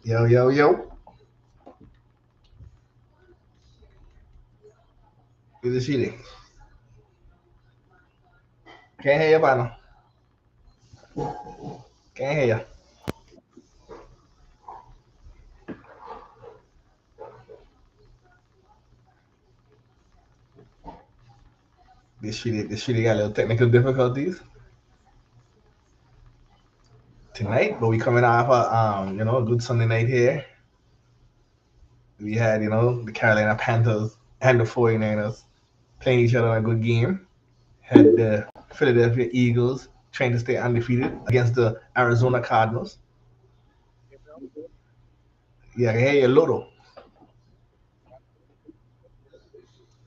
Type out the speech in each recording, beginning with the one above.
Yo, yo, yo. Good to see you. Can't hear you, partner. Can't hear you. This shitty got a little technical difficulties tonight, but we coming off a good Sunday night here. We had, the Carolina Panthers and the 49ers playing each other in a good game. Had the Philadelphia Eagles trying to stay undefeated against the Arizona Cardinals. Yeah, I can hear you low though.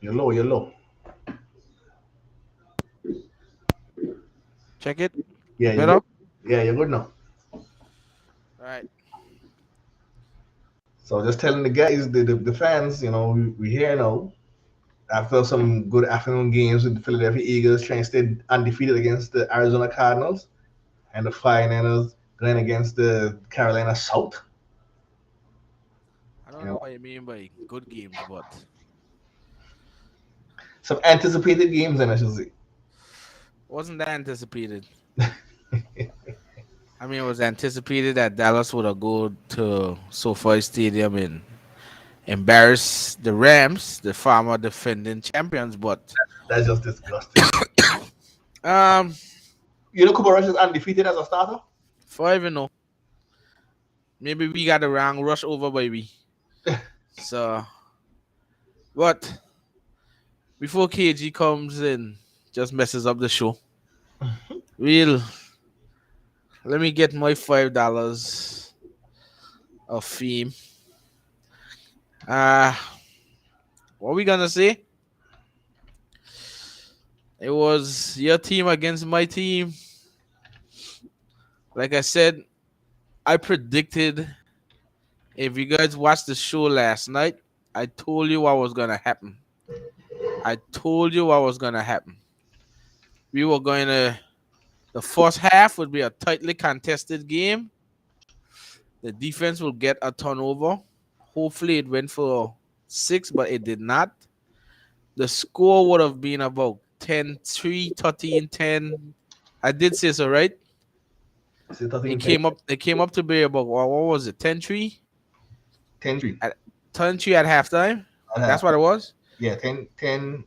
You're low, you're low. Check it. Yeah, you're Better? good. Yeah, you're good now. Right. So just telling the guys, the fans, we here now after some good afternoon games with the Philadelphia Eagles trying to stay undefeated against the Arizona Cardinals and the 49ers going against the Carolina South. I don't You know know, what you mean by good games, but some anticipated games, and I should say. wasn't that anticipated? I mean, it was anticipated that Dallas would have go to SoFi Stadium and embarrass the Rams, the former defending champions. But That's just disgusting. um, Cooper Rush is undefeated as a starter. for even know, maybe we got the wrong rush over, baby. So, but before KG comes in, just messes up the show. We'll let me get my $5 of fame. Uh what we gonna say? It was your team against my team. Like I said, I predicted if you guys watched the show last night, I told you what was gonna happen. I told you what was gonna happen. We were going to the first half would be a tightly contested game. The defense will get a turnover. Hopefully it went for 6, but it did not. The score would have been about 10-3, 13-10. I did say so, right? It's a It 13 10. came up. It came up to be about what was it? 10-3 10-3 at 10-3 at halftime. at That's what halftime. it was. Yeah, 10,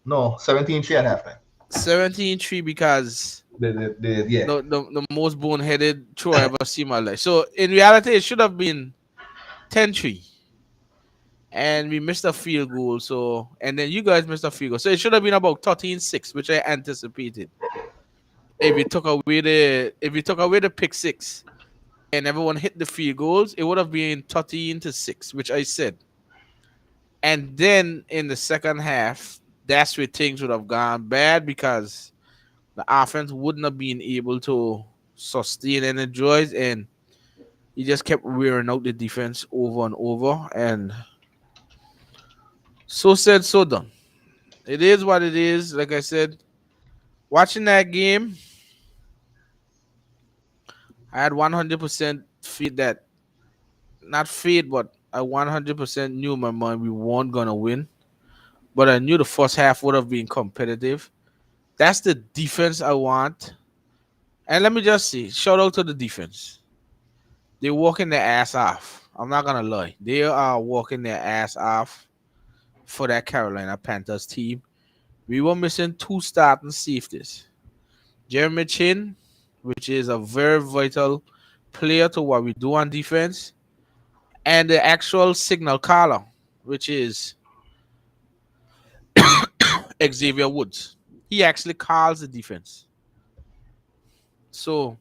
no, 17-3 at halftime. 17-3 because Yeah. the most boneheaded throw I ever seen in my life. So in reality, it should have been 10-3, and we missed a field goal. So and then you guys missed a field goal. So it should have been about 13-6, which I anticipated. If you took away the pick six and everyone hit the field goals, it would have been 13-6, which I said. And then in the second half, that's where things would have gone bad because the offense wouldn't have been able to sustain any drives, and he just kept wearing out the defense over and over. And so said, so done. It is what it is. Like I said, watching that game, I had 100% faith that, not faith, but I 100% knew in my mind we weren't gonna win. But I knew the first half would have been competitive. That's the defense I want. And let me just say, shout out to the defense. They're walking their ass off. I'm not gonna lie. They are walking their ass off for that Carolina Panthers team. We were missing two starting safeties. Jeremy Chin, which is a very vital player to what we do on defense, and the actual signal caller, which is Xavier Woods. He actually calls the defense. So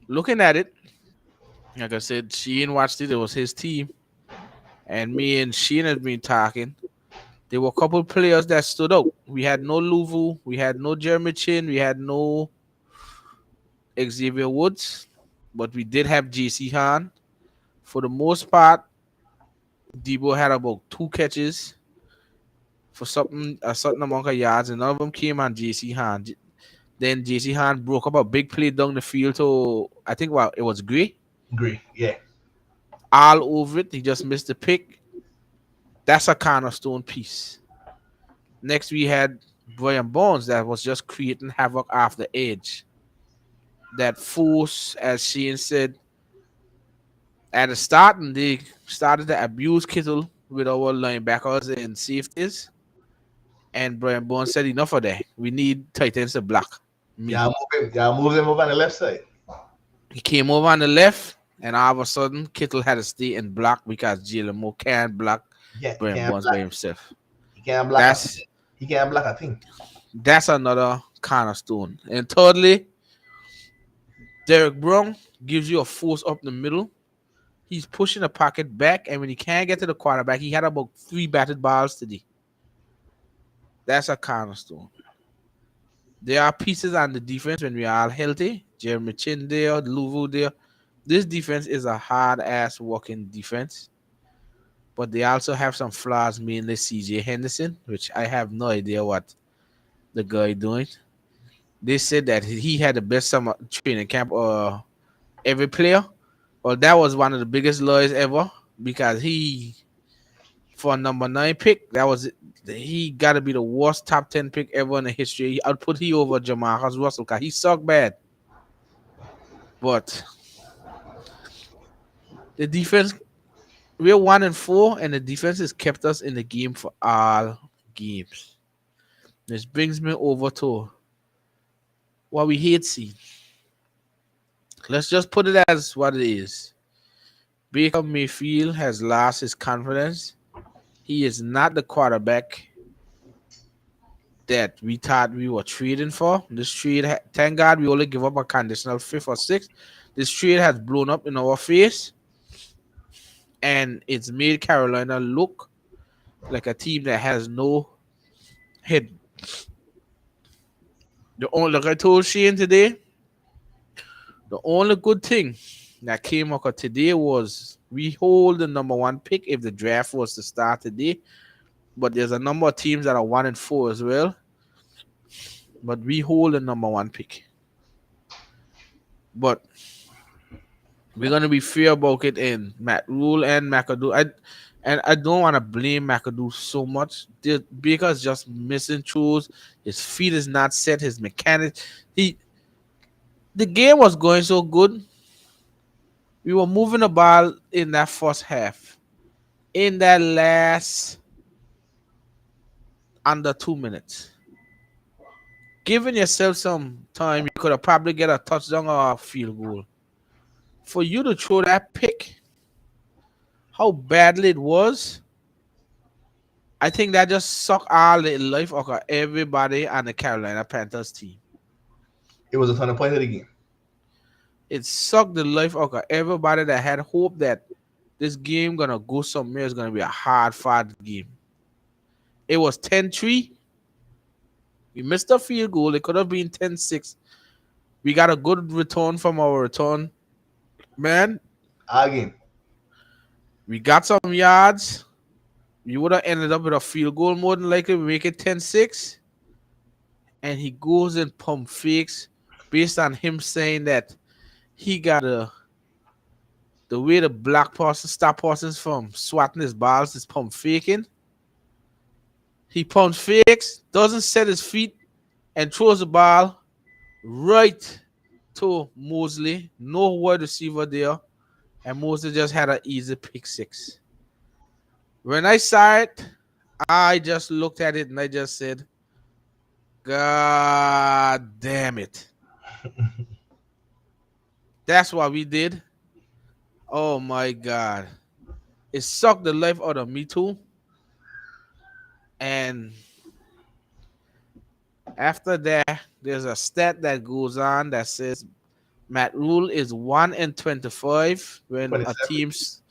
looking at it, like I said, Sheen watched it. It was his team, and me and Sheen had been talking. There were a couple players that stood out. We had no Luvu, we had no Jeremy Chin, we had no Xavier Woods, but we did have JC Han. For the most part, Debo had about 2 catches for something a certain amount of yards, and none of them came on JC Han. Then JC Han broke up a big play down the field to, I think, well, it was Gray. Agree. Yeah. All over it. He just missed the pick. That's a cornerstone piece. Next, we had Brian Bones that was just creating havoc off the edge. That force, as Shane said, at the start, and they started to abuse Kittle with our linebackers and safeties. And Brian Bones said, enough of that. We need tight ends to block me. Y'all move him over on the left side. He came over on the left, and all of a sudden, Kittle had to stay and block because Jalen Moore can't block He Brian can't Bones by block. himself. He can't block a. That's He can't block a thing. that's another cornerstone. And thirdly, Derek Brown gives you a force up the middle. He's pushing the pocket back, and when he can't get to the quarterback, he had about 3 batted balls today. That's a cornerstone. There are pieces on the defense when we are all healthy. Jeremy Chin there, Louvu there. This defense is a hard ass working defense, but they also have some flaws, mainly CJ Henderson, which I have no idea what the guy doing. They said that he had the best summer training camp every player. Well, that was one of the biggest lies ever because he for a number 9 pick, that was he got to be the worst top 10 pick ever in the history. I'd put he over Jamarcus Russell because he sucked bad. But the defense, we're 1-4, and the defense has kept us in the game for all games. This brings me over to what we hate seeing. Let's just put it as what it is. Baker Mayfield has lost his confidence. He is not the quarterback that we thought we were trading for. This trade, thank God, we only give up a conditional 5th or 6th. This trade has blown up in our face, and it's made Carolina look like a team that has no head. The only, like I told Shane today, the only good thing that came out of today was we hold the number 1 pick if the draft was to start today. But there's a number of teams that are 1-4 as well. But we hold the number 1 pick. But we're gonna be fair about it in Matt Rule and McAdoo. I don't want to blame McAdoo so much. Baker's just missing throws. His feet is not set. His mechanics. The game was going so good. We were moving the ball in that first half. In that last under 2 minutes. Giving yourself some time, you could have probably get a touchdown or a field goal. For you to throw that pick, how badly it was, I think that just sucked all the life out of everybody on the Carolina Panthers team. It was a ton of points of the game. It sucked the life out of everybody that had hope that this game gonna go somewhere. It's gonna be a hard fought game. It was 10-3. We missed a field goal. It could have been 10-6. We got a good return from our return. Man, Again. we got some yards. We would have ended up with a field goal more than likely. We make it 10-6. And he goes and pump fakes based on him saying that he got the way the black person stop persons from swatting his balls is pump faking. He pump fakes, doesn't set his feet, and throws the ball right to Mosley. No wide receiver there. And Mosley just had an easy pick 6. When I saw it, I just looked at it and I just said, God damn it. That's what we did. Oh my God. It sucked the life out of me too. And after that, there's a stat that goes on that says Matt Rule is 1-25 when a 27. team's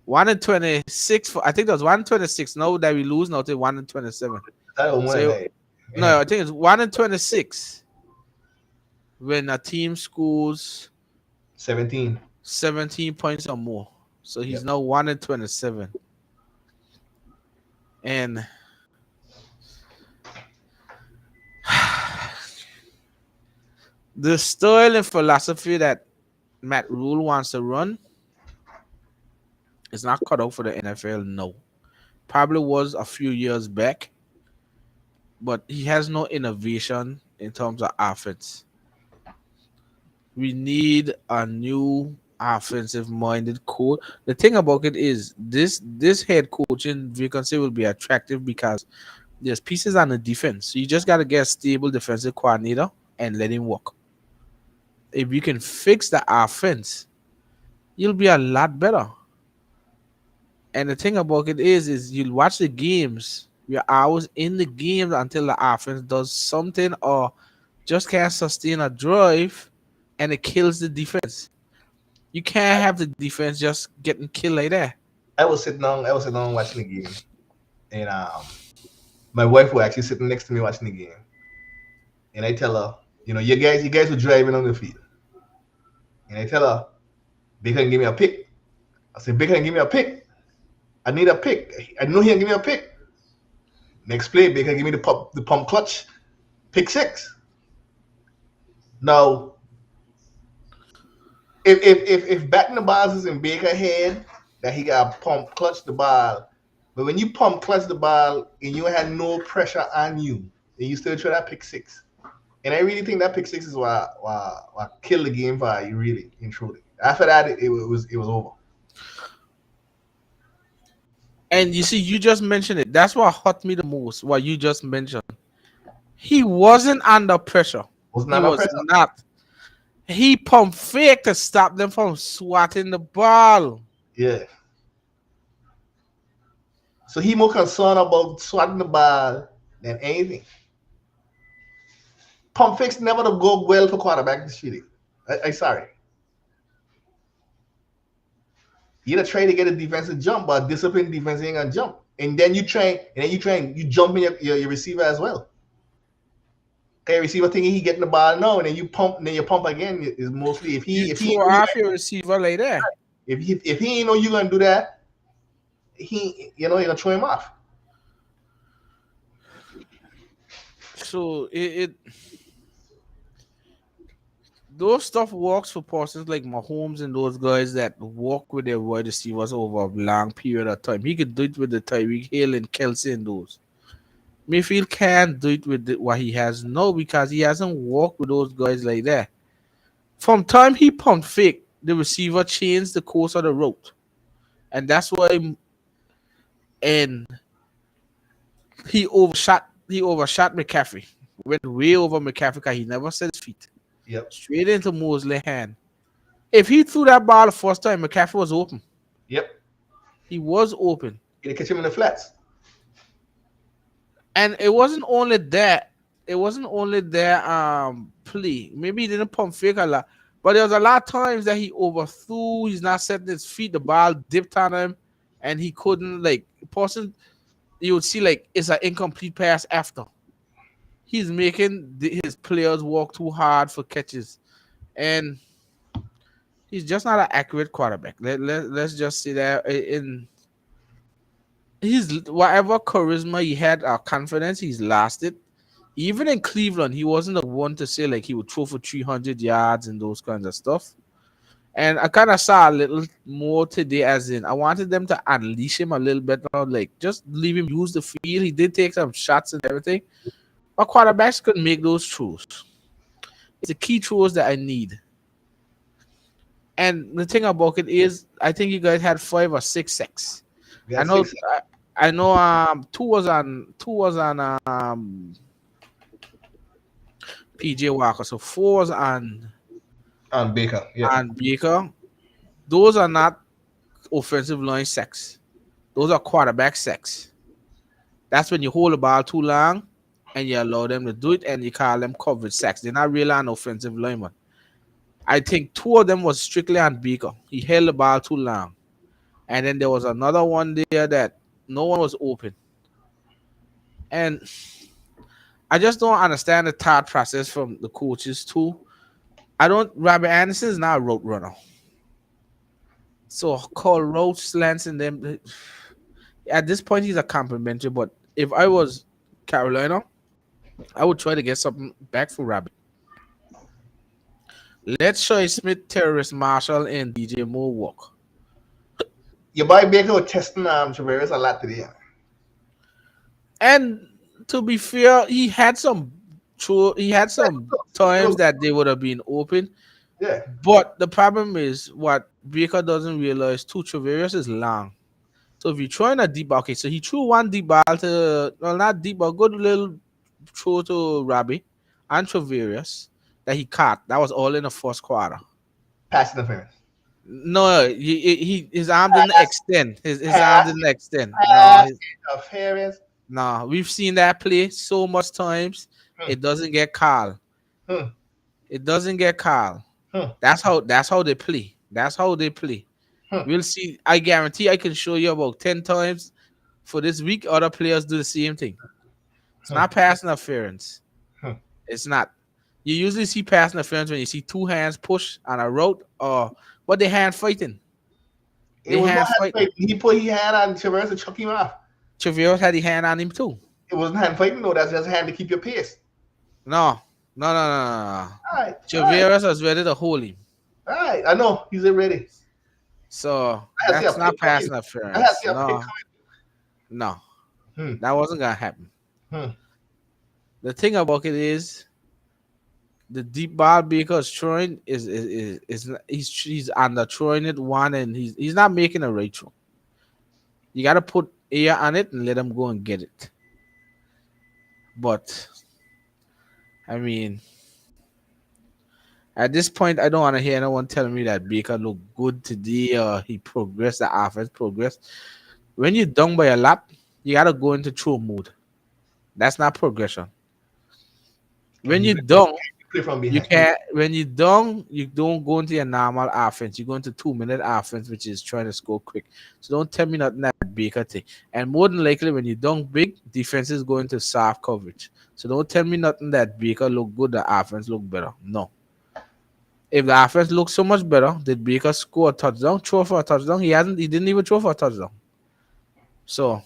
1-26. I think that was 1-26. Now that we lose, now to 1-27. That was So one. no, I think it's 1-26 when a team scores 17 points or more. So he's now 1-27. And the style and philosophy that Matt Rule wants to run, It's not cut out for the NFL. No, probably was a few years back, but he has no innovation in terms of offense. We need a new offensive minded coach. The thing about it is this head coaching vacancy will be attractive because there's pieces on the defense. So you just gotta get a stable defensive coordinator and let him work. If you can fix the offense, you'll be a lot better. And the thing about it is you'll watch the games. You're always in the games until the offense does something or just can't sustain a drive, and it kills the defense. You can't have the defense just getting killed like that. I was sitting down watching the game, and my wife was actually sitting next to me watching the game, and I tell her, you guys were driving on the field, and I tell her, Baker can give me a pick. I said, Baker can give me a pick. I need a pick. I know he can give me a pick. Next play, Baker give me the pump clutch, pick six. Now, if batting the balls is in Baker's head, that he got pump clutch the ball, but when you pump clutch the ball and you had no pressure on you, and you still try that pick six, and I really think that pick six is what killed the game for you, really and truly. After that, it was over. And you see, you just mentioned it. That's what hurt me the most. What you just mentioned. He wasn't under pressure. Was He not a was pressure. not. He pumped fake to stop them from swatting the ball. Yeah. So he more concerned about swatting the ball than anything. Pump fakes never to go well for quarterback this year. I sorry. You gotta try to get a defensive jump, but disciplined defense ain't gonna jump. You jump in your receiver as well. Okay, receiver thinking he getting the ball now, and then you pump, and then you pump again is mostly You if he throw off your receiver like that. if he ain't know you gonna do that, you're gonna throw him off. So it those stuff works for persons like Mahomes and those guys that walk with their wide receivers over a long period of time. He could do it with the Tyreek Hill and Kelsey and those. Mayfield can't do it with what he has now because he hasn't walked with those guys like that. From time he pumped fake, the receiver changed the course of the route, and that's why. And he overshot McCaffrey. Went way over McCaffrey because he never set his feet. Yep. Straight into Mosley's hand. If he threw that ball the first time, McCaffrey was open. Yep. He was open. You catch him in the flats. And it wasn't only that. It wasn't only that play. Maybe he didn't pump fake a lot. But there was a lot of times that he overthrew. He's not setting his feet. The ball dipped on him. And he couldn't person you would see it's an incomplete pass after. He's making his players work too hard for catches. And he's just not an accurate quarterback. Let's just say that in his whatever charisma he had, confidence, he's lasted. Even in Cleveland, he wasn't the one to say he would throw for 300 yards and those kinds of stuff. And I kind of saw a little more today, as in I wanted them to unleash him a little bit, just leave him use the field. He did take some shots and everything, but quarterbacks could make those throws. It's the key throws that I need. And the thing about it is, I think you guys had 5 or 6 sacks. We I had know, six I know. Two was on PJ Walker, so 4 was on Baker. Yeah. on Baker. Those are not offensive line sacks. Those are quarterback sacks. That's when you hold the ball too long and you allow them to do it, and you call them coverage sacks. They're not really an offensive lineman. I think 2 of them was strictly on Baker. He held the ball too long. And then there was another one there that no one was open. And I just don't understand the thought process from the coaches too. Robert Anderson is not a route runner. So call route slants and them. At this point, he's a complimentary. But if I was Carolina, I would try to get something back for Rabbit. Let Shoy Smith, Terrorist Marshall, and DJ Moore walk. Your boy Baker was testing Traveris a lot today. And to be fair, he had some It times was, that they would have been open. yeah, But the problem is what Baker doesn't realize too. Travarius is long. So if you throw in a deep ball, okay, so he threw one deep ball to, well, not deep ball, good little throw to Robbie and Travarius that he caught. That was all in the first quarter. pass interference. No, his arm didn't extend. His arm Pass, didn't extend. No, pass interference. no, we've seen that play so much times. Hmm, It doesn't get called. hmm, It doesn't get called. hmm, That's how they play. That's how they play. hmm, We'll see. I guarantee I can show you about 10 times for this week. Other players do the same thing. It's hmm, not pass interference. hmm. It's not. You usually see pass interference when you see two hands push on a route, or but they hand fighting. It They was no hand hand fighting. fighting. He put his hand on Traveris to chuck him off. Chavios had his hand on him too. It wasn't hand fighting, no. That's just hand to keep your pace. No, no. All right, all right, Chavios was ready to hold him. all right. I know he's ready. So I have to see a that's pick not pass coming. I have to interference. see a pick No, no, coming. that wasn't gonna happen. Hmm, The thing about it is the deep ball because throwing he's under throwing it one and he's not making a right throw. You gotta put air on it and let him go and get it. But I mean, at this point, I don't want to hear anyone telling me that Baker looked good today or he progressed, the offense progressed. When you're down by a lot, you gotta go into throw mode. That's not progression. And When he you're down, play from you behind. can't. When you're down, you don't go into your normal offense. You go into 2 minute offense, which is trying to score quick. So don't tell me nothing that Baker thing. And more than likely, when you're down big, defenses go into soft coverage. So don't tell me nothing that Baker look good, the offense look better. No. If the offense looks so much better, did Baker score a touchdown, throw for a touchdown? He hasn't. He didn't even throw for a touchdown. So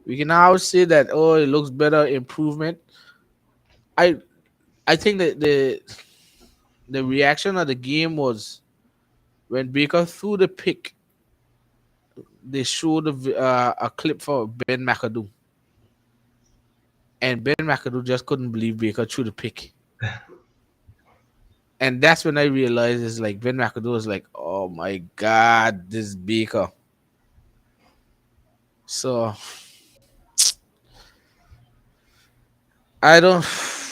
we can now say that it looks better, improvement. I I think that the reaction of the game was when Baker threw the pick. They showed a clip for Ben McAdoo, and Ben McAdoo just couldn't believe Baker threw the pick. And that's when I realized it's like Ben McAdoo was like, "Oh my God, this Baker." So I don't.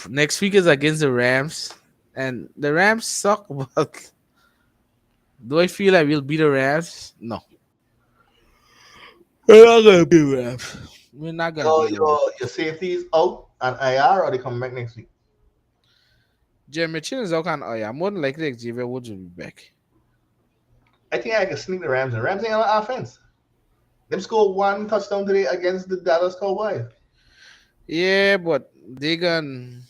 Next week is against the Rams, and the Rams suck. But do I feel like we'll beat the Rams? No, we're not gonna beat the Rams. We're not gonna So beat the Rams. your safeties out on IR or they come back next week. Jeremy Chin is out on. Oh yeah, more than likely Xavier Woods will be back. I think I can sneak the Rams. And Rams ain't on offense. Them scored one touchdown today against the Dallas Cowboys. Yeah, but they gonna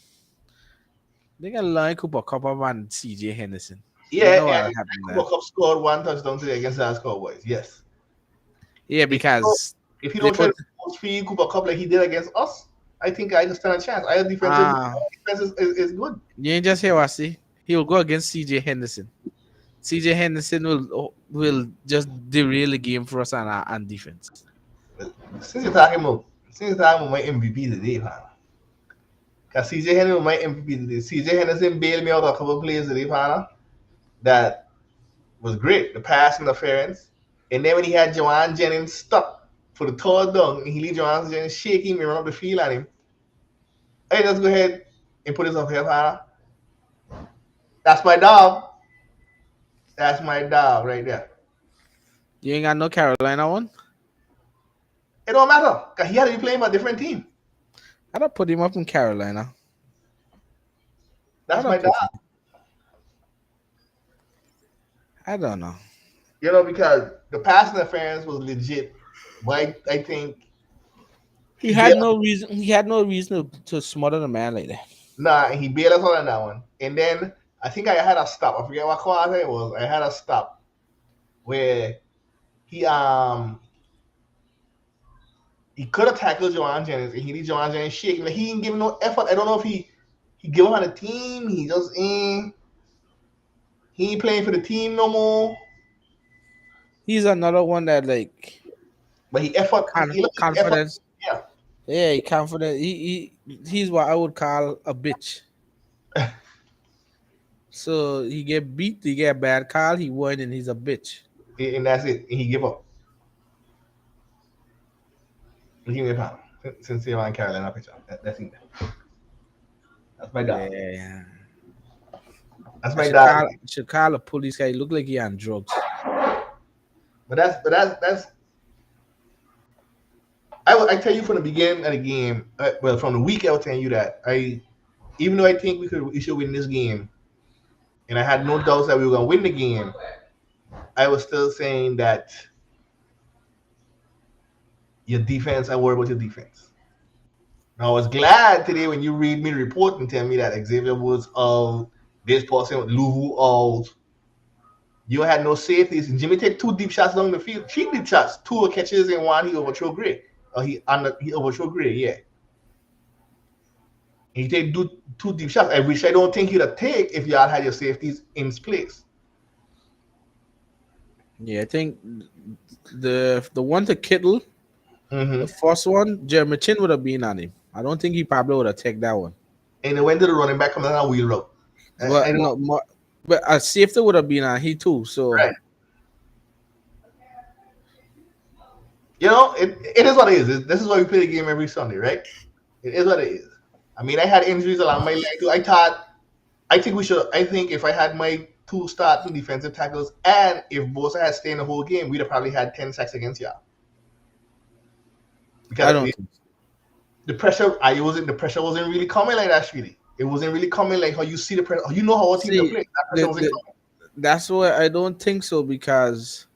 line Cooper Cup and CJ Henderson. You Yeah, know and what happened Cooper there. Cup scored one touchdown today against the Dallas Cowboys. Yes. Yeah, If you don't, because if you they don't try put to force feed Cooper Cup like he did against us, I think I just stand a chance. Our defense is good. you ain't just hear what I see. He will go against CJ Henderson. CJ Henderson will just derail the game for us on defense. Since you're talking about my MVP today, man. Because CJ Henderson was my MVP today. CJ Henderson bailed me out a couple of plays today, man. That was great. The pass interference. And then when he had Joanne Jennings stuck for the third down, and he leave Joanne Jennings shaking me run up the field at him. Hey, let's go ahead and put this up here, man. That's my dog. That's my dog right there. You ain't got no Carolina one. It don't matter. Because he had to be playing for a different team. I don't put him up in Carolina. I That's my don't put dog. him. I don't know. Because the pass interference was legit. But I think He he had bailed. no reason. He had no reason to smother the man like that. Nah, he bailed us out on that one. And then I think I had a stop. I forget what quarter it was. I had a stop where he he could have tackled Joanne Jennings and he did Joanne Jennings shaking. Like he didn't give no effort. I don't know if he give up on the team. He just ain't he ain't playing for the team no more. He's another one that like But he effort. He look like effort. confidence. Yeah. Yeah, he confident. He's what I would call a bitch. So he get beat, he get a bad call, he won, and he's a bitch. And that's it. And he give up. Give me a pound. Since you're on Carolina picture. That's it. That's my dog. Yeah, That's I my dog. should call a police guy. He look like he on drugs. But that's I tell you from the beginning of the game, well, from the week I was telling you that even though I think we should win this game, and I had no doubts that we were gonna win the game, I was still saying that your defense. I worry about your defense. Now, I was glad today when you read me the report and tell me that Xavier Woods out, this person Luvu out. You had no safeties, and Jimmy take two deep shots down the field, three deep shots, two catches and one he overthrew Gray. He overthrew Gray, yeah. He take two deep shots, which I don't think he'd have take if y'all had your safeties in place. Yeah, I think the one to Kittle, the Mm-hmm. first one, Jeremy Chin would have been on him. I don't think he probably would have taken that one. And then when did the running back come down a wheel route? I But don't no, but a safety would have been on he too. So right. It is what it is. This is why we play the game every Sunday, right? It is what it is. I mean, I had injuries along my leg too. I think we should. I think if I had my two starting defensive tackles, and if Bosa had stayed in the whole game, we'd have probably had 10 sacks against y'all. I Because don't think. the pressure, the pressure wasn't really coming like that. Really, it wasn't really coming like how you see the pressure. You know how our team to See, play. That pressure wasn't the coming. that's why I don't think so because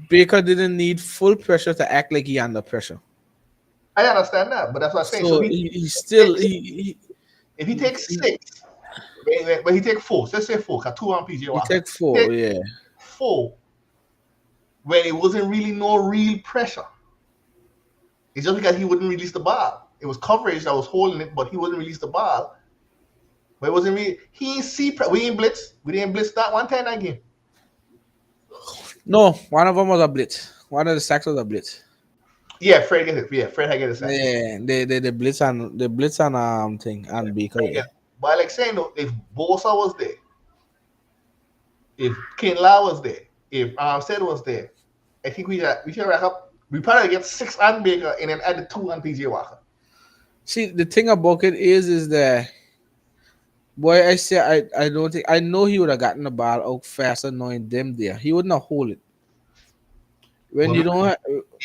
Baker didn't need full pressure to act like he under pressure. I understand that, but that's what I'm saying. So So he still if he takes he, six, when he take four, let's say four, cause two on PJ he Walker, take four. take Yeah, four when it wasn't really no real pressure. It's just because he wouldn't release the ball. It was coverage that was holding it, but he wouldn't release the ball. But it wasn't really. He ain't see. We ain't blitz. We didn't blitz that one time that game. no, one of them was a blitz. One of the sacks was a blitz. Yeah, Fred get it. Yeah, Fred had get a sack. Yeah, Yeah, the blitz on thing and Baker. Fred Yeah, get it. But like saying though, if Bosa was there, if Kinlaw was there, if Armstead was there, I think we should rack up. We probably get six on Baker and then add the two on PJ Walker. see the thing about it is that boy, I say I don't think I know he would have gotten the ball out faster knowing them there. He wouldn't have hold it when But you don't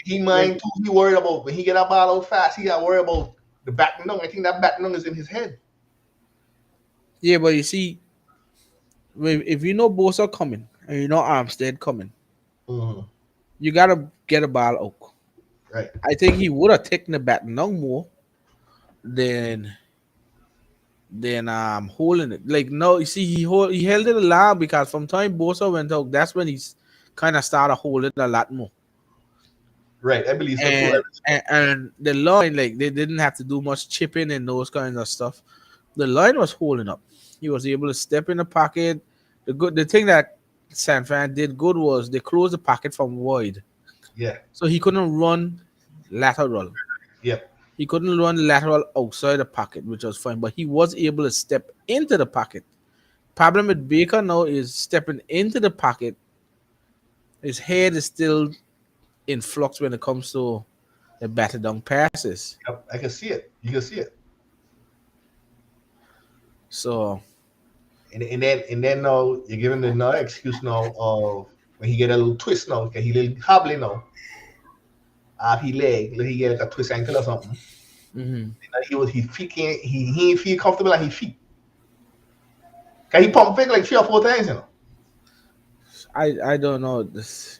he when mind too. He worried about when he get that ball out fast. He got worried about the back nung. I think that back nung is in his head. yeah, but you see if you know Bosa coming and you know Armstead coming, Mm-hmm. you gotta get a ball out. Right. I think he would have taken the bat no more than holding it. Like no, you see he held it a lot because from time Bosa went out, that's when he's kind of started holding it a lot more. Right. I believe so too. And the line like they didn't have to do much chipping and those kinds of stuff. The line was holding up. He was able to step in the pocket. The thing that San Fran did good was they closed the pocket from wide, Yeah. so he couldn't run lateral. Yep. He couldn't run lateral outside the pocket, which was fine, but he was able to step into the pocket. Problem with Baker now is stepping into the pocket. His head is still in flux when it comes to the batted down passes. Yep. I can see it. You can see it. So And then now you're giving the no excuse now of when he get a little twist now, he little hobbling now. Off his leg, like he get like a twist ankle or something. mhm. His feet can't he ain't feel comfortable on his feet. Cause he pump fake like 3 or 4 times, I don't know this.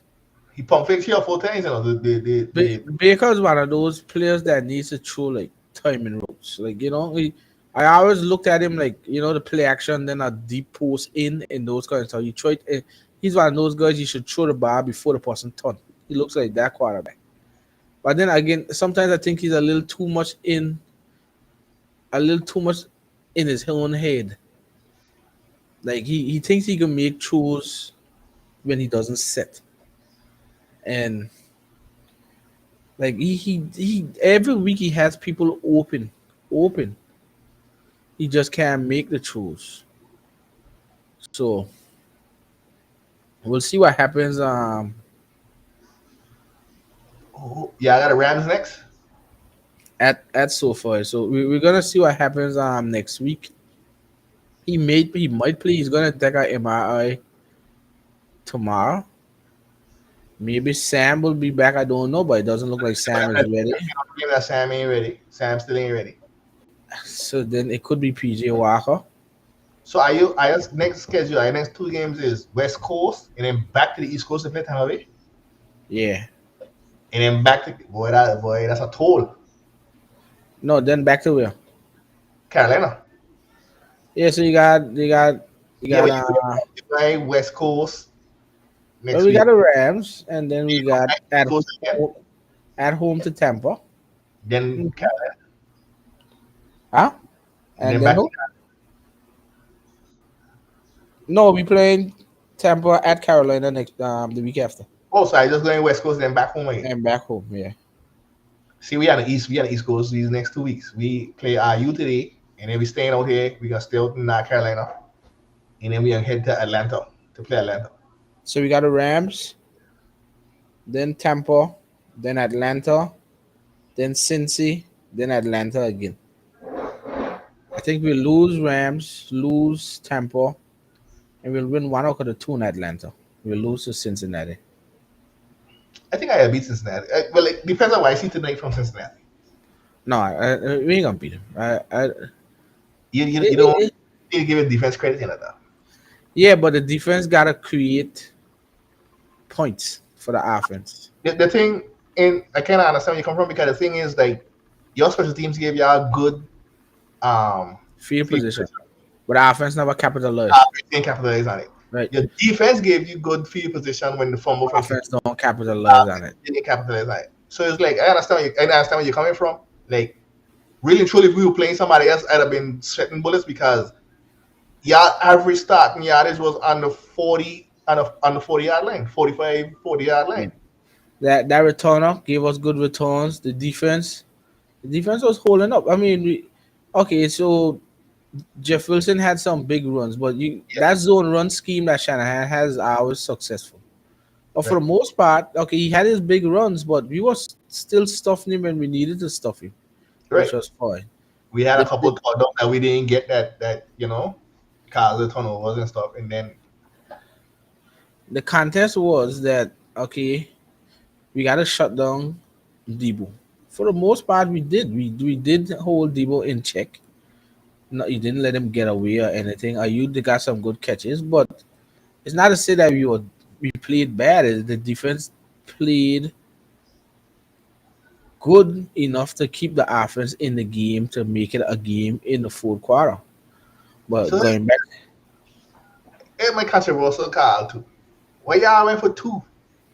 He pump fake 3 or 4 times, Baker is one of those players that needs to throw like timing routes. Like I always looked at him like the play action, then a deep post in and those kinds of stuff. You try. He's one of those guys you should throw the ball before the person turn. He looks like that quarterback. But then again, sometimes I think he's a little too much in his own head. Like he thinks he can make throws when he doesn't set, and like he every week he has people open. He just can't make the throws. So we'll see what happens. Oh, yeah, I got the Rams next. At so far. So we're gonna see what happens next week. He might play. He's gonna take a MRI tomorrow. Maybe Sam will be back. I don't know, but it doesn't look like Sam is ready. Game that Sam ain't ready. Sam still ain't ready. So then it could be PJ Walker. So are you? I next schedule. Our next two games is West Coast and then back to the East Coast to play Tampa Bay, Yeah. and then back to boy that's a toll. No, then back to where? Carolina. Yeah. So you Yeah, got but you play West Coast well, next we got week. the Rams, and then we got East Coast again. at home to Tampa. Then Mhm. Huh? and And then then back to who? No, we playing Tampa at Carolina next the week after, oh, so I just going West Coast then back home again. and back home. Yeah. See, we on the East Coast these next 2 weeks. We play RU today, and then we staying out here. We gonna stay out in North Carolina, and then we gonna head to Atlanta to play Atlanta. So we got the Rams, then Tampa, then Atlanta, then Cincy, then Atlanta again. I think we lose Rams, lose Tampa, and we'll win one out of the two in Atlanta. We'll lose to Cincinnati. I think I beat Cincinnati. Well, it depends on what I see tonight from Cincinnati. No, we ain't gonna beat him. You don't It- need to give it defense credit in that. yeah, but the defense gotta create points for the offense. The thing, and I kind of understand where you come from because the thing is like your special teams gave y'all good Field field position, position. but the offense never capitalized. You didn't capitalize on it. Right? Your defense gave you good field position when the fumble from Offense don't capitalize on it. didn't capitalize on it. So it's like I understand where you're coming from. Like really and truly, if we were playing somebody else, I'd have been sweating bullets because your average starting yardage was on the 40 yard line, 45, 40 yard Yeah. line. That returner gave us good returns. The defense was holding up. I mean, okay, so Jeff Wilson had some big runs, but you Yeah, that zone run scheme that Shanahan has always successful. But for right, the most part, okay, he had his big runs, but we was still stuffing him when we needed to stuff him, which right. was fine. We had a couple The of touchdowns that we didn't get that cause the turnovers and stuff, and then the contest was that okay, we got to shut down Debo. For the most part, we did. We did hold Debo in check. No, you didn't let him get away or anything. You got some good catches, but it's not to say that we played bad. The defense played good enough to keep the offense in the game to make it a game in the fourth quarter. But so going back, it might controversial call too. Why y'all went for two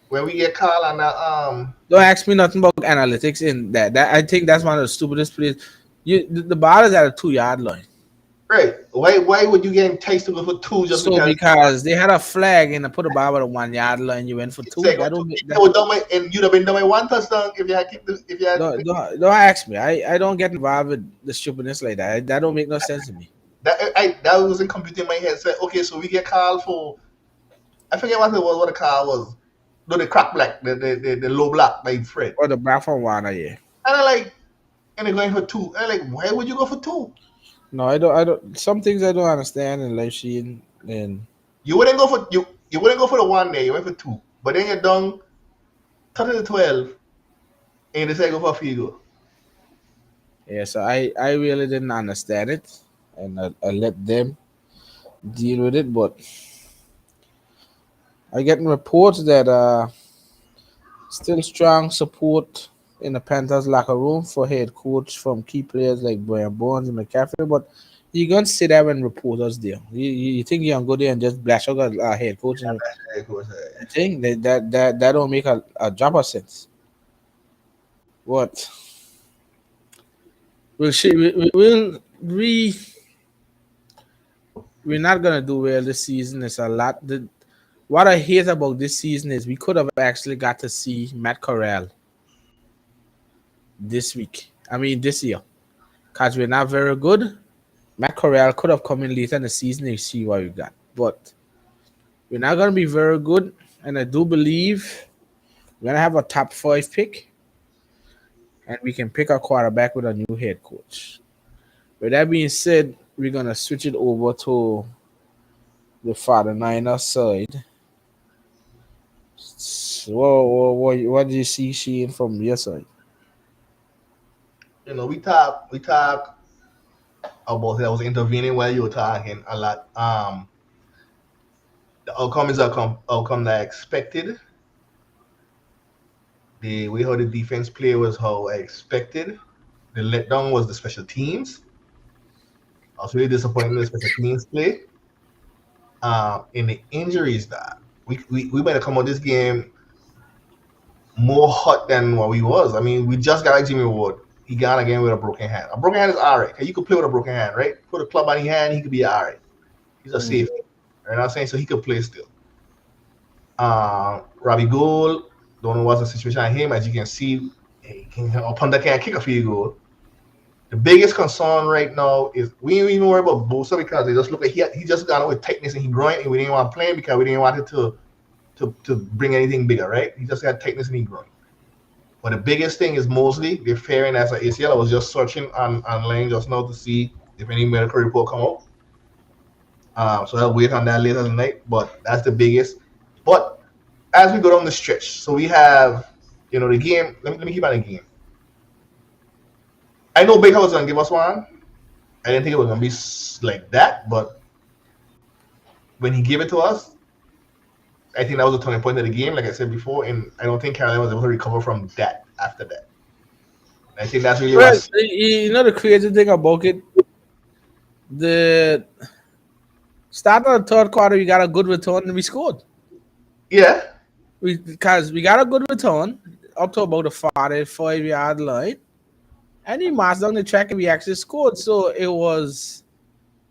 when we get called on the don't ask me nothing about analytics in that. That I think that's one of the stupidest plays. The ball is at a 2 yard line. right? Why would you get enticed to go for two just So because because they had a flag and they put the ball at a 1 yard line, you went for you two. say go That two? don't make If that. you were done with, and you'd have been done with one touchdown if you had keep the, if you had Don't ask me. I don't get involved with the stupidness like that. That don't make no sense to me. that wasn't computing in my head. Said okay, so we get called for I forget what it was, what the call was. No, the crack black, the low block by Fred. Or the back from one, yeah. And I like, and they're going for two. And I like, why would you go for two? No, I don't. I don't. Some things I don't understand in life scene, and You wouldn't go for you wouldn't go for the one day. You went for two, but then you're done 30 to 12, and you decide to go for a field goal. yeah. So I really didn't understand it, and I let them deal with it. But I getting reports that still strong support in the Panthers locker room for head coach from key players like Brian Bones and McCaffrey. But you gonna sit there when reporters there. You think you can go there and just blast out a head coach and Of course, I think that don't make a drop of sense. What we'll see, we we're not gonna do well this season. It's a lot. What I hate about this season is we could have actually got to see Matt Corral this week. I mean this year, cause we're not very good. Matt Corral could have come in later in the season and see what we got, but we're not gonna be very good. And I do believe we're gonna have a top five pick, and we can pick a quarterback with a new head coach. With that being said, we're gonna switch it over to the Father Niner side. What do you see Sheen from your side? We talk about it. I was intervening while you were talking a lot. The outcome is outcome that I expected. The way how the defense play was how I expected. The letdown was the special teams. I was really disappointed in the special teams play. In the injuries that we better come on this game more hot than what we was. I mean, we just got like Jimmy Ward. He got again with a broken hand. A broken hand is all right. You could play with a broken hand, right? Put a club on his hand, he could be all right. He's a Mm. safety. You know what I'm saying? So he could play still. Robbie Gould, don't know what's the situation on him. As you can see, upon that can't kick a field goal. The biggest concern right now is we ain't even worry about Bosa because they just look like he just got out with tightness in his groin and we didn't want to play him because we didn't want it to bring anything bigger, right? He just got tightness in his groin. But the biggest thing is mostly they're fearing as an ACL. I was just searching online just now to see if any medical report come out. So I'll wait on that later tonight. But that's the biggest. But as we go down the stretch, so we have, the game. Let me keep on the game. I know Baker was gonna give us one. I didn't think it was gonna be like that, but when he gave it to us, I think that was a turning point of the game, like I said before, and I don't think Carolina was able to recover from that after that. I think that's really Well, what. you know the crazy thing about it, the start of the third quarter, we got a good return and we scored. Yeah, Because we got a good return up to about the 45-yard line, and he marched down the track and we actually scored. So it was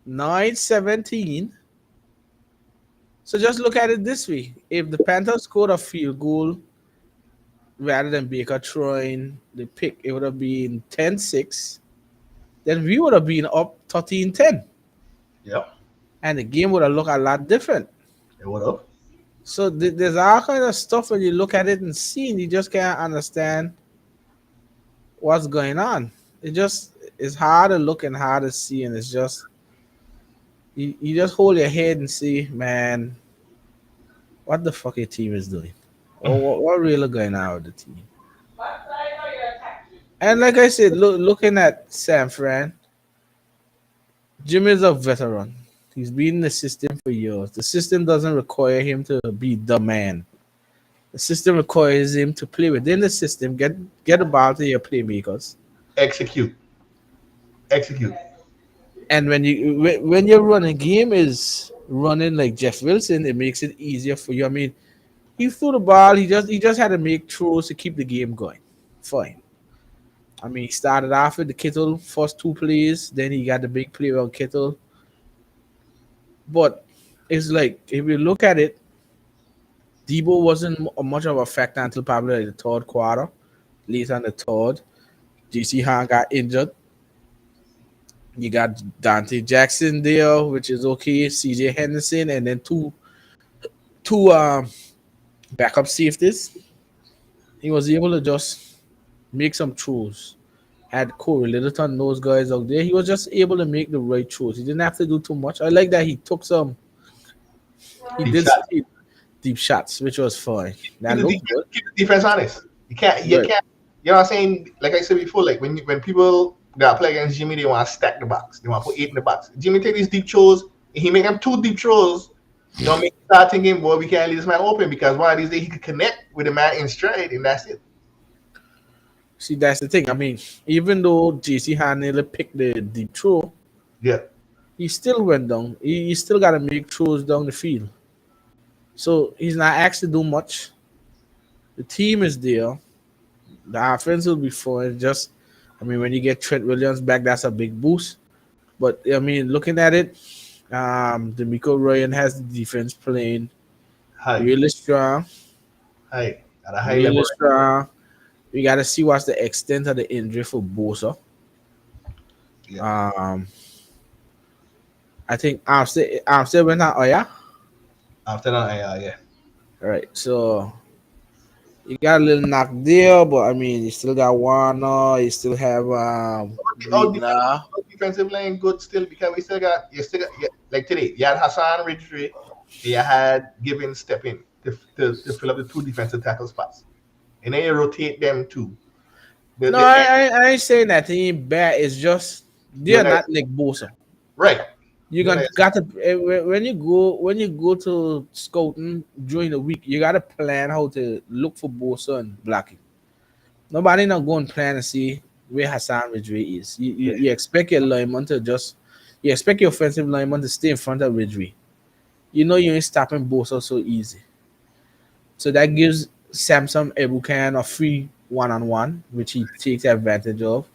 9-17. So just look at it this way: if the Panthers scored a field goal rather than Baker throwing the pick, it would have been 10-6. Then we would have been up 13-10, yeah, and the game would have looked a lot different. it would have. So there's all kind of stuff when you look at it and see, and you just can't understand what's going on. It just it's hard to look and hard to see, and it's just you just hold your head and see, man, what the fuck your team is doing, or what really going on with the team. And like I said, looking at San Fran, Jimmy's a veteran. He's been in the system for years. The system doesn't require him to be the man. The system requires him to play within the system, get the ball to your playmakers. Execute, execute. And when your running game is running like Jeff Wilson, it makes it easier for you. I mean, he threw the ball. He just had to make throws to keep the game going. Fine. I mean, he started off with the Kittle first two plays, then he got the big play on Kittle. But it's like if you look at it, Debo wasn't much of a factor until probably like the third quarter. Late on the third, JC Han got injured. You got Dante Jackson there, which is okay. CJ Henderson, and then two backup safeties. He was able to just make some throws. Had Corey Littleton, those guys out there. He was just able to make the right throws. He didn't have to do too much. I like that he took some. He Deep did shot. some deep shots, which was fine. Keep That the looked defense, good. keep the defense honest. You Right. can't. You know what I'm saying? Like I said before, like when people that play against Jimmy, they want to stack the box. They want to put 8 in the box. Jimmy take these deep throws. He make them 2 deep throws. Make you start thinking, boy, we can't leave this man open because one of these days he could connect with the man in stride, and that's it. See, that's the thing. I mean, even though JC nearly picked the deep throw, Yeah, he still went down. He still got to make throws down the field. So he's not asked to do much. The team is there. The offense will be fine. Just, I mean, when you get Trent Williams back, that's a big boost. But I mean, looking at it, D'Amico Ryan has the defense playing High, really strong, high, at a high level. really strong. We got to see what's the extent of the injury for Bosa. Yeah. Um, I think Armstead went out. Oh yeah, After that, yeah. all right. So you got a little knock there, but I mean, you still got Warner. You still have Our defense, Breedlove. our defensive line good still because we still got yeah, like today. You had Hassan Ridgely, and you had Gibbons step in to fill up the two defensive tackle spots, and then you rotate them too. No, The end, I ain't saying that he ain't bad. It's just you they're know, not like Bosa. right. You You know, gonna got to when you go to scouting during the week, you gotta plan how to look for Bosa and blocking. Nobody not going to plan and see where Hassan Ridgway is. yeah, You expect your lineman to just you expect your offensive lineman to stay in front of Ridgway. You know you ain't stopping Bosa so easy. So that gives Samson Ebukan a free one-on-one, which he takes advantage of.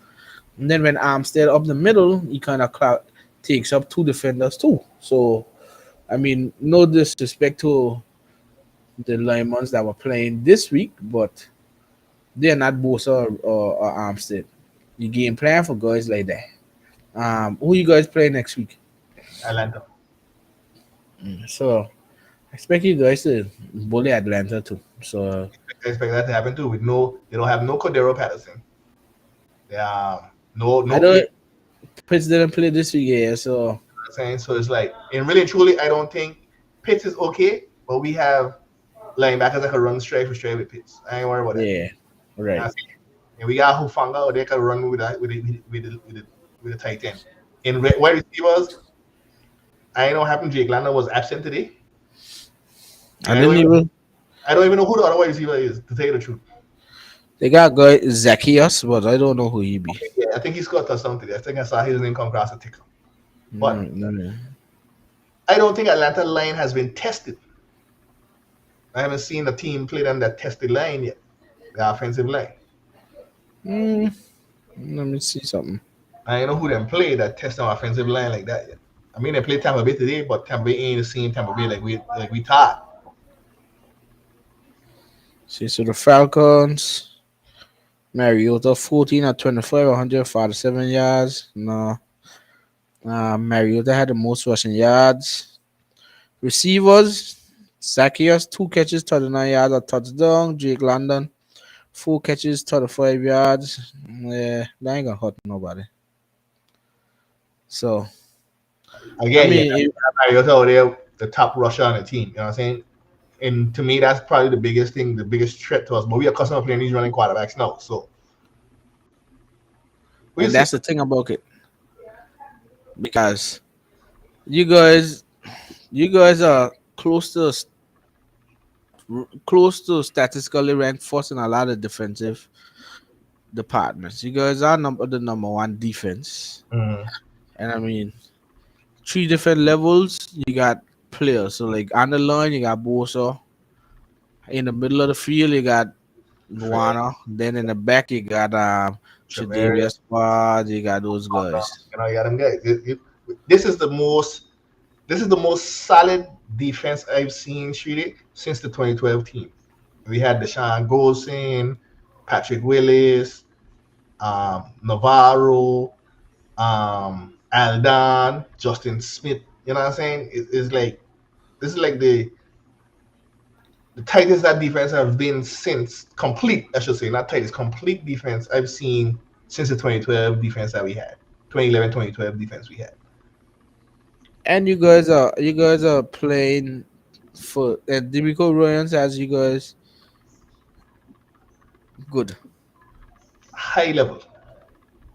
And then when Armstead up the middle, he kind of takes up two defenders too. So I mean, no disrespect to the linemen that were playing this week, but they're not Bosa or Armstead. You game plan for guys like that. Who you guys play next week? Atlanta. So I expect you guys to bully Atlanta too. So I expect that to happen too. With no, they don't have no Cordero Patterson. They I no don't. Fleet. Pitts didn't play this week, yeah. So I'm saying so. It's like, and really and truly, I don't think Pitts is okay, but we have linebackers that can run straight for straight with Pitts. I ain't worried about that. yeah, right. I see. And we got Hufanga, or they can run with the tight end. In wide receivers, I know what happened. Jake Lander was absent today, I and didn't even. I don't even know who the other wide receiver is. To tell you the truth, They got guy Zacchaeus, but I don't know who he be. yeah, I think he scored a touchdown today. I think I saw his name come across the ticker. But Mm. I don't think Atlanta line has been tested. I haven't seen a team play them that tested line yet. The offensive line. Mm. Let me see something. I don't know who them play that test on offensive line like that yet. I mean, they played Tampa Bay today, but Tampa Bay ain't the same Tampa Bay like we thought. See, so the Falcons, Mariota 14 at 25, 147 yards. No. Mariota had the most rushing yards. Receivers, Zacchaeus, 2 catches, 39 yards, a touchdown. Jake London, 4 catches, 35 yards. Yeah, that ain't gonna hurt nobody. So, I Again, yeah, mean, Mariota over there, the top rusher on the team. You know what I'm saying? And to me, that's probably the biggest thing, the biggest threat to us. But we are accustomed to playing these running quarterbacks now, so we'll and see. that's the thing about it. Because you guys, you guys are close to statistically ranked first in a lot of defensive departments. You guys are the number one defense, Mm, and I mean, three different levels. You got players. So like on the line, you got Bosa. In the middle of the field, you got Fred, Nuana. Then in the back, you got Travaria, Tre'Davious White. You got those guys. you got them guys. This is the most solid defense I've seen treated since the 2012 team. We had Deshaun Golson, Patrick Willis, Navarro, Aldan, Justin Smith. You know what I'm saying? It's like this is like the tightest that defense have been since complete. I should say not tightest, complete defense I've seen since the 2012 defense that we had, 2011, 2012 defense we had. And you guys are playing for and Demico Ryans has you guys good. High level,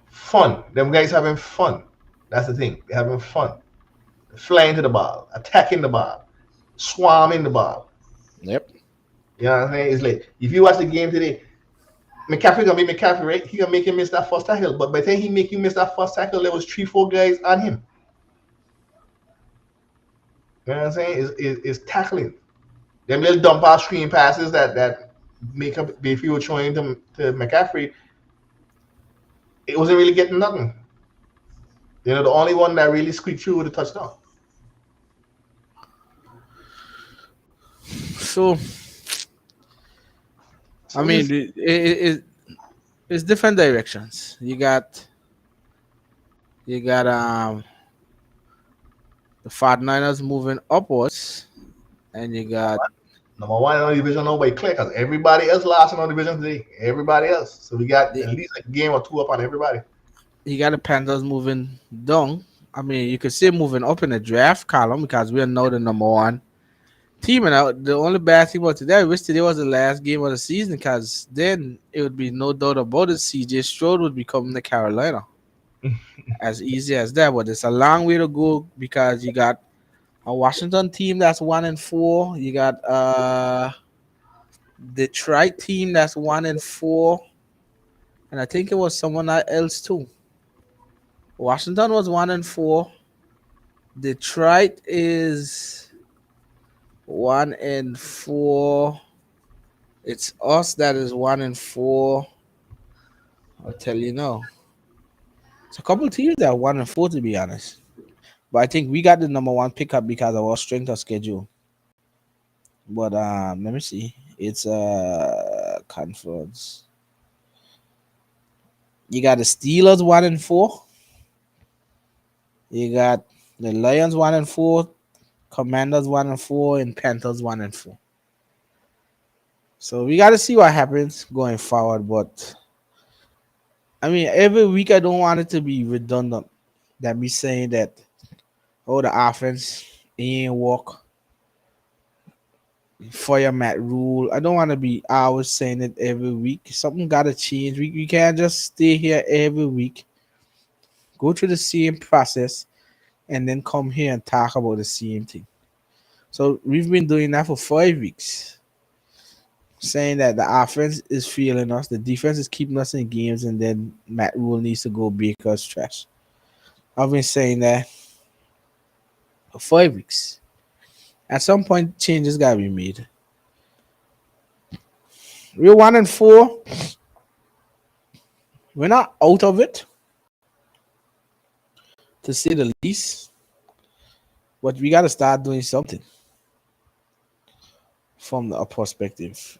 fun. Them guys having fun. That's the thing. They're having fun. Flying to the ball, attacking the ball, swarming the ball. Yep. You know what I'm saying? It's like if you watch the game today, McCaffrey gonna be McCaffrey, right? He gonna make him miss that first tackle. But by the time he make you miss that first tackle, there was 3, 4 guys on him. You know what I'm saying? Is tackling. Them little dump off screen passes that make up if you were throwing to McCaffrey, it wasn't really getting nothing. You know, the only one that really squeaked through with a touchdown. So I So mean, it's it's different directions. You got the Fat Niners moving upwards, and you got number one in our division nobody clear because everybody else lost in our division today. Everybody else. So we got the at least a game or two up on everybody. you got the Panthers moving down. I mean, you could say moving up in the draft column because we are now the number one team. And the only bad thing about today, I wish today was the last game of the season because then it would be no doubt about it. CJ Stroud would become the Carolina. As easy as that. But it's a long way to go because you got a Washington team that's 1-4. You got Detroit team that's 1-4. And I think it was someone else too. Washington was 1-4. Detroit is 1-4. It's us that is 1-4. I'll tell you now. It's a couple teams that are 1-4 to be honest. But I think we got the number one pickup because of our strength of schedule. But let me see. It's conference. You got the Steelers 1-4. You got the Lions 1-4, Commanders 1-4, and Panthers 1-4. So we got to see what happens going forward. But I mean, every week I don't want it to be redundant. That me saying that oh the offense ain't work, fire Matt Rule. I don't want to be always saying it every week. Something got to change. We can't just stay here every week, go through the same process, and then come here and talk about the same thing. So we've been doing that for 5 weeks, saying that the offense is feeling us, the defense is keeping us in games, and then Matt Rule needs to go bake us trash. I've been saying that for 5 weeks. At some point, changes gotta be made. We're 1-4. We're not out of it, to say the least, but we gotta start doing something from the perspective.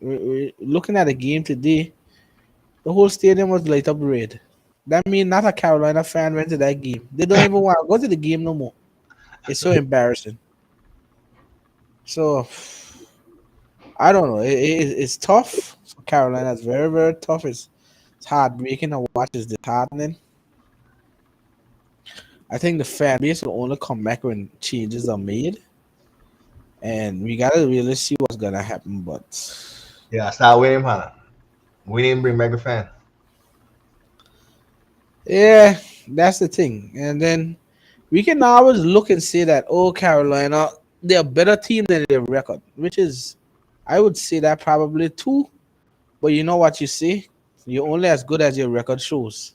We're looking at a game today. The whole stadium was light up red. That means not a Carolina fan went to that game. They don't even want to go to the game no more. It's so embarrassing. So I don't know. It's tough. For Carolina, it's very very tough. It's heartbreaking to watch. It's disheartening. I think the fan base will only come back when changes are made, and we gotta really see what's gonna happen. But Yeah, start winning, man. We didn't bring back the fan. yeah, that's the thing. And then we can always look and say that oh Carolina, they're a better team than their record, which is I would say that probably too. But you know what you say? You're only as good as your record shows.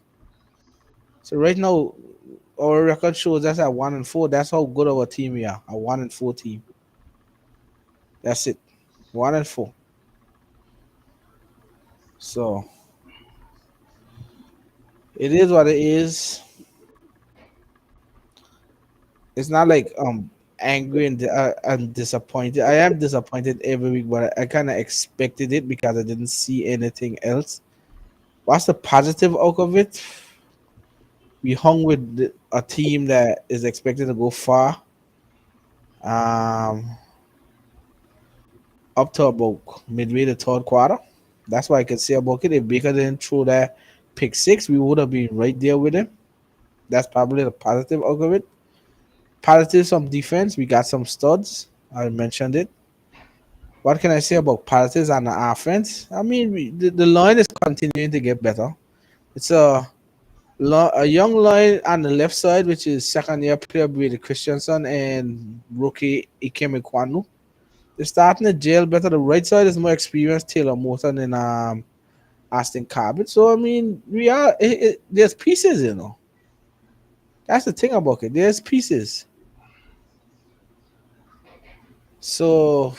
So right now, our record shows us at 1-4. That's how good of a team we are. A 1-4 team. That's it. 1-4. So it is what it is. It's not like angry and I'm disappointed. I am disappointed every week, but I kind of expected it because I didn't see anything else. What's the positive out of it? We hung with a team that is expected to go far. Um, up to about midway the third quarter. That's what I can say about it. If Baker didn't throw that pick six, we would have been right there with him. That's probably the positive out of it. Positive some defense. We got some studs. I mentioned it. What can I say about positives on the offense? I mean, the line is continuing to get better. It's a young line on the left side, which is second year player Brady Christensen and rookie Ikem Kwanu. They're starting to jail better. The right side is more experienced Taylor Morton and Austin Corbett. So I mean, there's pieces, you know. That's the thing about it. There's pieces. So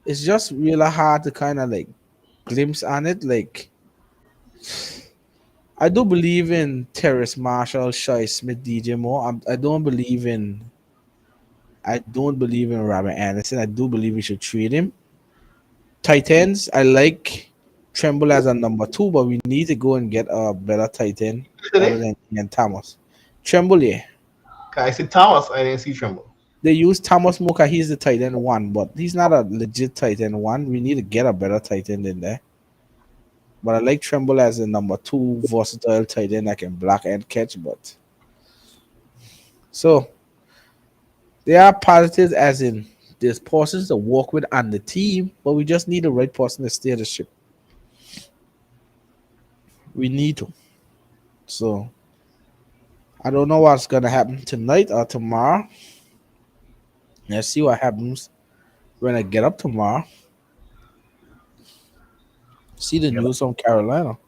it's just really hard to kind of like glimpse on it. Like I do believe in Terrace Marshall, Shai Smith, DJ Moore. I don't believe in I don't believe in Robert Anderson. I do believe we should trade him. Titans, I like Tremble as a number two, but we need to go and get a better Titan other Today, than Ian Thomas. Tremble, yeah. I see Thomas. I didn't see Tremble. They use Thomas Moka. He's the Titan one, but he's not a legit Titan one. We need to get a better Titan than that. But I like Tremble as a number two versatile Titan that can block and catch. But so there are positives, as in there's persons to work with on the team, but we just need the right person to steer the ship. We need to. So I don't know what's gonna happen tonight or tomorrow. Let's see what happens when I get up tomorrow. See the Yeah, news from Carolina.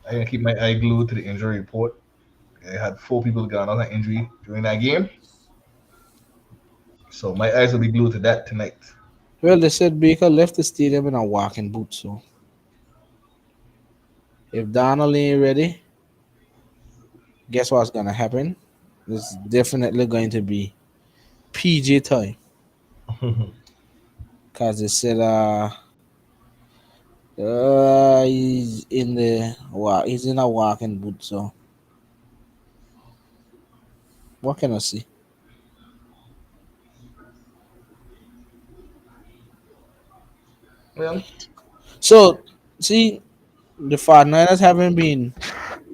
I gonna keep my eye glued to the injury report. I had 4 people got another injury during that game, so my eyes will be glued to that tonight. Well, they said Baker left the stadium in a walking boot. So if Donald ain't ready, guess what's gonna happen? It's definitely going to be PJ time, cause they said he's in the he's in a walking boot. So what can I see? Well, So see, the 49ers haven't been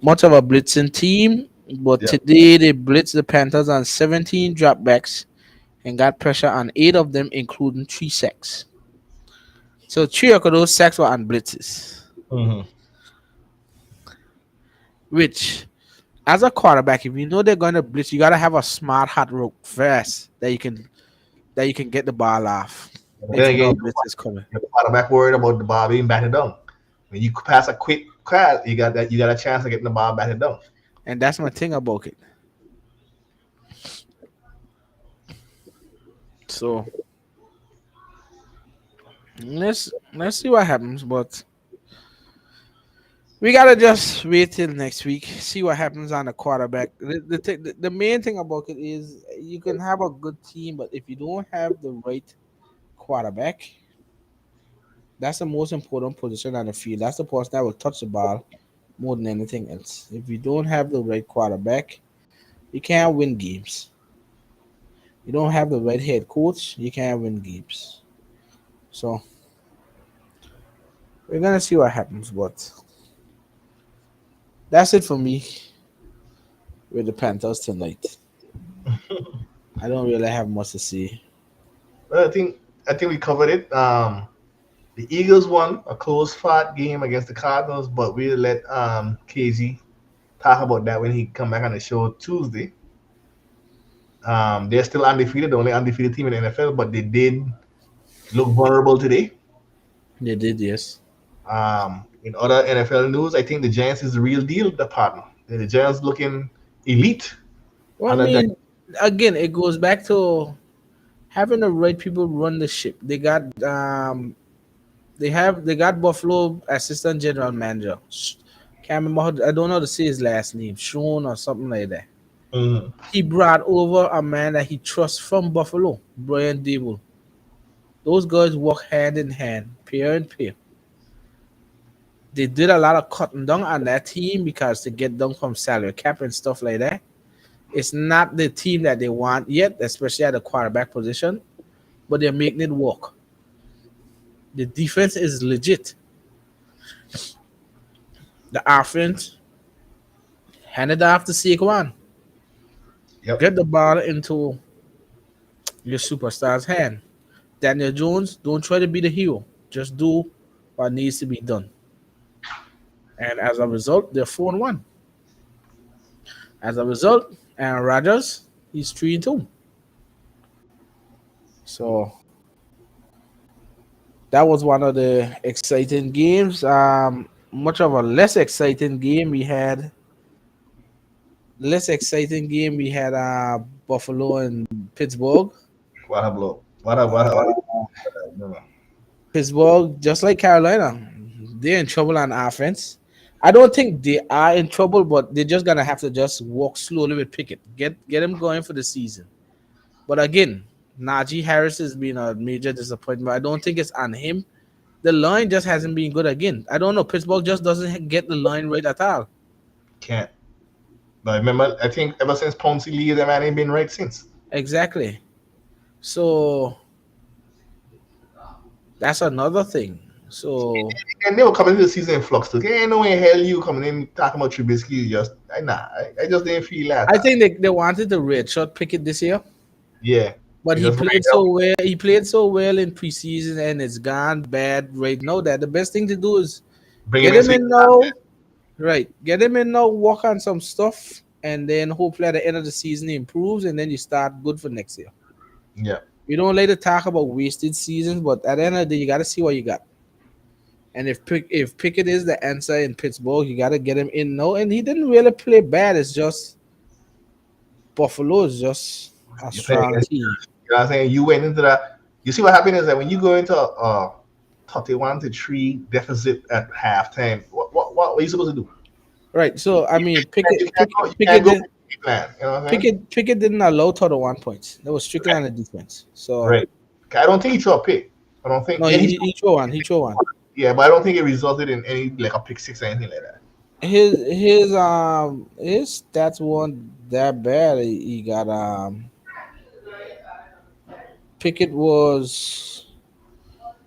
much of a blitzing team, but yeah. today they blitzed the Panthers on 17 dropbacks and got pressure on 8 of them, including 3 sacks. So 3 of those sacks were on blitzes, Hmm. which as a quarterback, if you know they're going to blitz, you gotta have a smart hot rope fast that you can get the ball off But if then you know again, a blitz is coming. you're quarterback worried about the ball being batted down. When you pass a quick pass, you got that. You got a chance of getting the ball batted down. And that's my thing about it. So let's see what happens, but we gotta just wait till next week, see what happens on the quarterback. The main thing about it is you can have a good team, but if you don't have the right quarterback, that's the most important position on the field. That's the person that will touch the ball more than anything else. If you don't have the right quarterback, you can't win games. You don't have the right head coach, you can't win games. So we're gonna see what happens, but that's it for me with the Panthers tonight. I don't really have much to say. Well, I think we covered it. The Eagles won a close fought game against the Cardinals, but we'll let KZ talk about that when he come back on the show Tuesday. They're still undefeated, the only undefeated team in the NFL, but they did look vulnerable today. They did, yes. In other NFL news, I think the Giants is the real deal, the partner. The Giants looking elite. Well, I And the mean, again, it goes back to having the right people run the ship. They got Buffalo assistant general manager. Can't remember. I don't know how to say his last name, Sean or something like that. Mhm. He brought over a man that he trusts from Buffalo, Brian Dable. Those guys work hand in hand, pair and pair. They did a lot of cutting down on that team because to get down from salary cap and stuff like that. It's not the team that they want yet, especially at the quarterback position, but they're making it work. The defense is legit. The offense, hand it off to Saquon. Yep. Get the ball into your superstar's hand. Daniel Jones, don't try to be the hero. Just do what needs to be done. And as a result, they're 4-1. As a result, Aaron Rodgers, he's 3-2. So that was one of the exciting games. Much of a less exciting game we had Buffalo and Pittsburgh. What a blow. What a no. Pittsburgh, just like Carolina, they're in trouble on offense. I don't think they are in trouble, but they're just gonna have to just walk slowly with Pickett. Get him going for the season. But again, Najee Harris has been a major disappointment. I don't think it's on him. The line just hasn't been good again. I don't know. Pittsburgh just doesn't get the line right at all. Can't. But remember, I think ever since Ponce Lee, the man ain't been right since. Exactly. So that's another thing. So And they were coming into the season in flux too. Ain't no way in hell you coming in talking about Trubisky. Just I just didn't feel I that. think they wanted to redshirt Pickett this year, Yeah, but he he just played right so up. well. He played so well in preseason, and it's gone bad right now. That the best thing to do is Bring him get in him so he in now. Right, get him in now. Work on some stuff, and then hopefully at the end of the season he improves, and then you start good for next year. yeah. We don't like to talk about wasted seasons, but at the end of the day, you got to see what you got. And if Pickett is the answer in Pittsburgh, you got to get him in now. And he didn't really play bad. It's just Buffalo is just a You play strong against. team. You know what I'm saying? You went into that. You see what happened is that when you go into a 31-3 deficit at halftime, what are you supposed to do? Right. So I mean, You can't go. You can't go for the plan. You know what I'm saying? Pickett didn't allow total 1 points. That was strictly on the defense. So Right. I don't think he threw a pick. I don't think. no, Yeah, he threw one. He threw one. yeah, but I don't think it resulted in any like a pick six or anything like that. His stats weren't that bad. He got Pickett was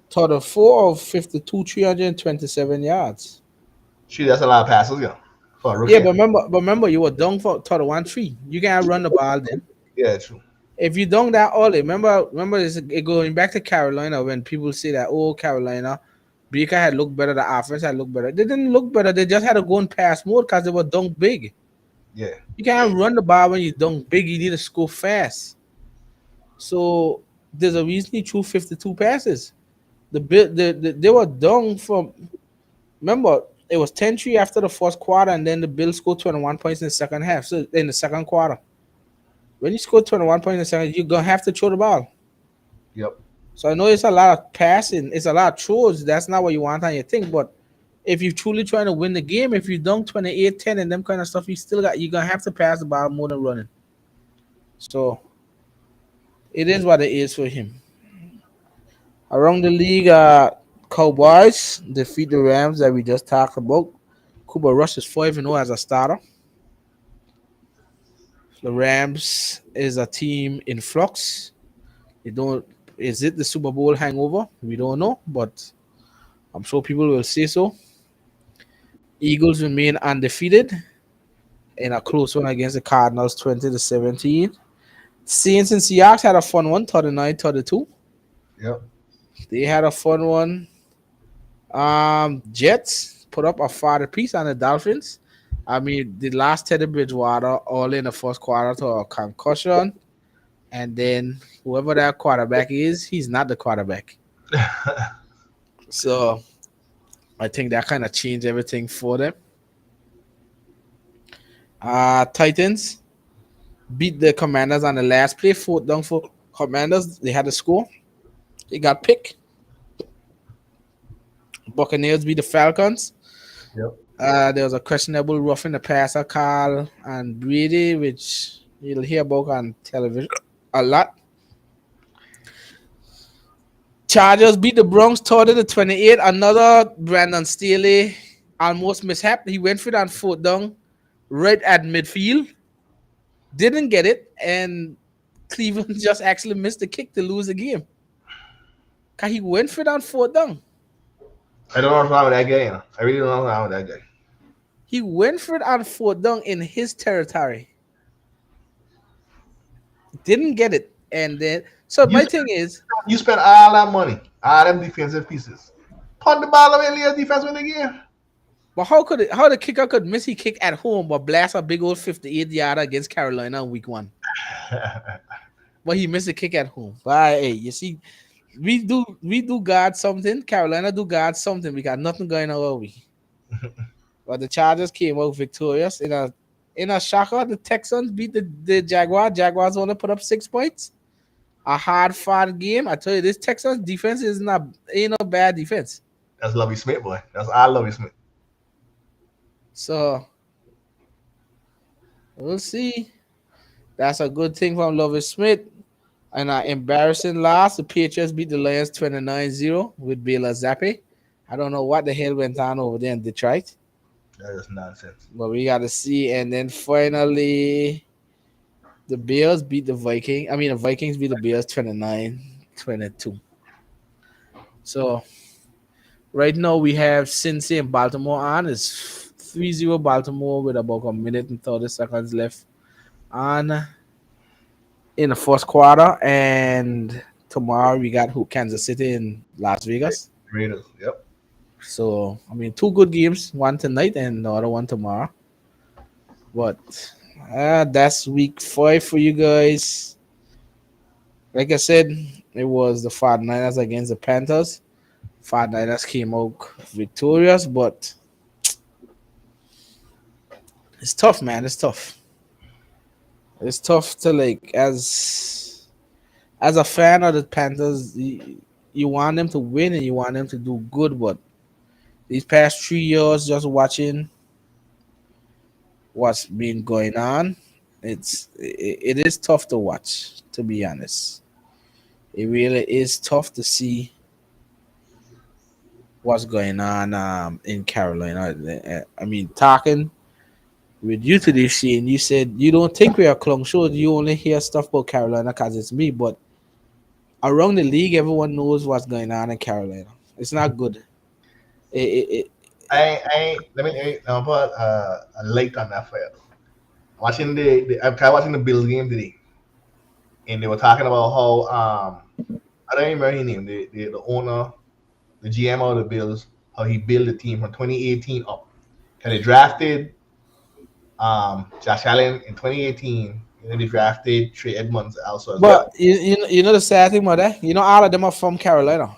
total 4 of 52, 327 yards. Shoot, that's a lot of passes, for a Yeah, rookie. but remember, you were dunk for total 1-3. You can't run the ball then. Yeah, true. If you dunk that early, remember, it's going back to Carolina when people say that Carolina, Baker had looked better, the offense had looked better. They didn't look better. They just had to go in pass mode because they were dunk big. Yeah, You can't run the ball when you dunk big. You need to score fast. So there's a reason he threw 52 passes. They were done from. Remember, it was 10-3 after the first quarter, and then the Bills scored 21 points in the second half. So in the second quarter, when you score 21 points in the second, you're gonna have to throw the ball. yep. So I know it's a lot of passing, it's a lot of throws. That's not what you want on your thing. But if you're truly trying to win the game, if you dunk 28-10 and them kind of stuff, you're gonna have to pass the ball more than running. So it is what it is for him. Around the league, Cowboys defeat the Rams that we just talked about. Cooper Rush is 5-0 as a starter. The Rams is a team in flux. They don't. Is it the Super Bowl hangover? We don't know, but I'm sure people will say so. Eagles remain undefeated in a close one against the Cardinals, 20-17. Saints and Seahawks had a fun one, 39-32. Yep. They had a fun one. Jets put up a 40 piece on the Dolphins. I mean, the last Teddy Bridgewater all in the first quarter to a concussion, and then whoever that quarterback is, he's not the quarterback. So I think that kind of changed everything for them. Titans beat the Commanders on the last play, fourth down for Commanders. They had a score. They got picked. Buccaneers beat the Falcons. Yep. There was a questionable roughing the passer call and Brady, which you'll hear about on television a lot. Chargers beat the Bronx 30-28. Another Brandon Staley almost mishap. He went for it on fourth down right at midfield. Didn't get it, and Cleveland just actually missed the kick to lose the game. Cause he went for it on fourth down. I don't know what's wrong with that guy. I really don't know what's wrong with that guy. He went for it on fourth down in his territory. Didn't get it. And then so You my thing is, you spend all that money, all them defensive pieces. Punt the ball away, leave defense win the game. but how the kicker could miss he kick at home but blast a big old 58 yarder against Carolina in week one. But he missed a kick at home. But hey, you see, we do guard something. Carolina do guard something. We got nothing going on over. But the Chargers came out victorious in a shocker. The Texans beat the Jaguars. Jaguars only put up 6 points. A hard fought game. I tell you, this Texans defense is not ain't no bad defense. That's Lovey Smith, boy. That's all Lovey Smith. So we'll see. That's a good thing from Lovie Smith. And embarrassing loss, the Patriots beat the Lions 29-0 with Baylor Zappi. I don't know what the hell went on over there in Detroit, That is nonsense. but we got to see. And then finally, the Bears beat the Vikings. I mean, the Vikings beat the Bears 29-22. So right now we have Cincy and Baltimore on. It's 3-0 Baltimore with about a minute and 30 seconds left on in the first quarter. And tomorrow we got who Kansas City in Las Vegas. Raiders. Yep. So I mean, two good games, one tonight and the other one tomorrow. But that's week 5 for you guys. Like I said, it was the 49ers against the Panthers. 49ers came out victorious, but it's tough, man. It's tough. It's tough to like as a fan of the Panthers, you want them to win and you want them to do good, but these past 3 years, just watching what's been going on, it is tough to watch. To be honest, it really is tough to see what's going on in Carolina. I mean, talking with you today, Shane, you said you don't think we are clone shows. You only hear stuff about Carolina because it's me, but around the league, everyone knows what's going on in Carolina. It's not good. It Let me put a light on that for you. Watching I'm kind of watching the Bills game today, and they were talking about how I don't even remember his name, the owner, the GM of the Bills, how he built the team from 2018 up. Cause they drafted Josh Allen in 2018, and then they drafted Trey Edmonds also as But well. you know the sad thing about that, all of them are from Carolina.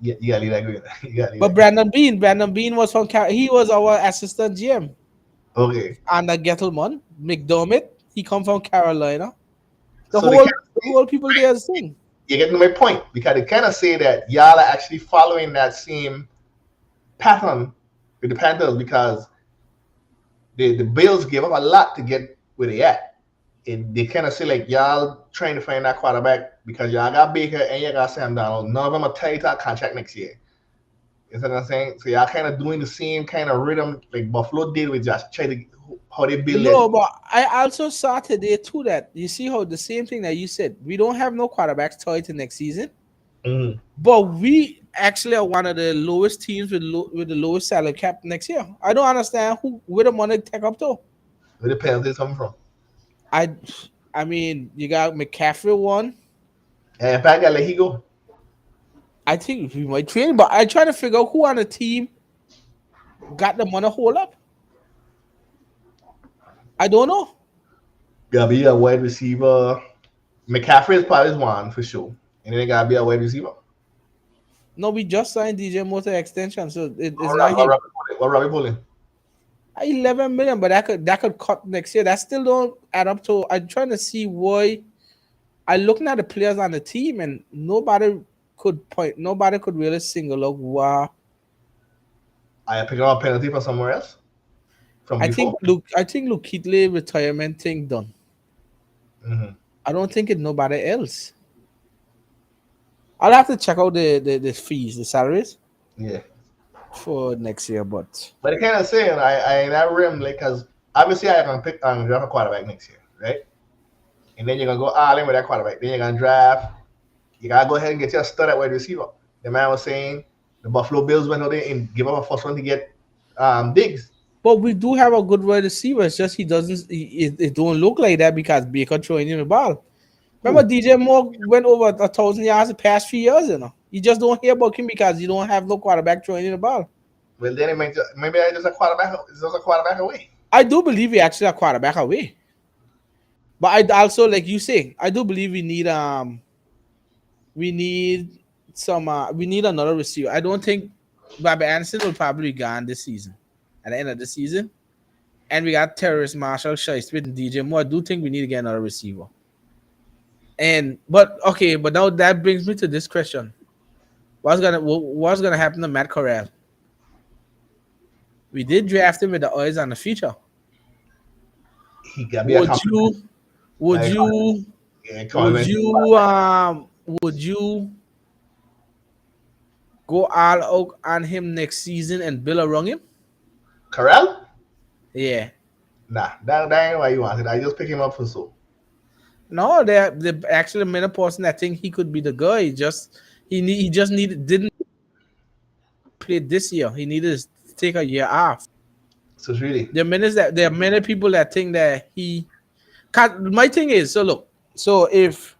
Yeah, you gotta leave that green. You gotta leave But that green. Brandon Bean was from He was our assistant GM. Okay, And the Gettleman, McDermott, he come from Carolina. The so they whole kind of the whole people there is thing. you're getting to my point because they kind of say that y'all are actually following that same pattern with the Panthers because the Bills gave up a lot to get where they at. And they kind of say like y'all trying to find that quarterback because y'all got Baker and you got Sam Donald. None of them are tied to a contract next year. You know what I'm saying? So y'all kind of doing the same kind of rhythm like Buffalo did with just try to how they build it. No, but I also saw today too that you see how the same thing that you said. We don't have no quarterbacks tied to next season, Mm-hmm. but we actually are one of the lowest teams with the lowest salary cap next year. I don't understand where the money take up to. Where the penalties coming from? I I mean, you got McCaffrey one. And if I got let he go, I think we might train, but I try to figure out who on the team got the money hold up. I don't know. gotta be a wide receiver. McCaffrey is probably one for sure. And then they gotta be a wide receiver. No, we just signed DJ Motor extension, so it's What not him. Robbie pulling? 11 million, but that could cut next year. That still don't add up to. I'm trying to see why. I looking at the players on the team, and nobody could really single out. Wow, I pick up a penalty from somewhere else from before. I think Luke Kuechly retirement thing done. Mm-hmm. I don't think it's nobody else. I'll have to check out the fees, the salaries Yeah. for next year, but But it kind of saying I in that rim like because obviously I can pick draft a quarterback next year, right? And then you're gonna go all in with that quarterback. Then you're gonna draft. You gotta go ahead and get your stud at wide receiver. The man was saying the Buffalo Bills went out there and give up a first one to get Diggs. we do have a good wide receiver. It's just he doesn't. It don't look like that because Baker throwing him the ball. Remember, Who? DJ Moore went over 1,000 yards the past few years. You just don't hear about him because you don't have no quarterback throwing in the ball. Well, then maybe I just a quarterback. It's just a quarterback away. I do believe we actually a quarterback away, but I also like you say I do believe we need we need another receiver. I don't think Bobby Anderson will probably be gone this season at the end of the season, and we got terrorist Marshall Shice with DJ Moore. I do think we need to get another receiver. And but okay, but now that brings me to this question: what's gonna happen to Matt Corral? We did draft him with the eyes on the future. He gotta be a Would compliment. you would Like, you Yeah, Would comment. you go all out on him next season and build around him? Corral? Yeah. Nah, that ain't why you want it. I just pick him up for so. No, they actually made a person that think he could be the guy. He just needed didn't play this year. He needed to take a year off. So it's really There are many people that think that he. 'Cause my thing is, so look, so if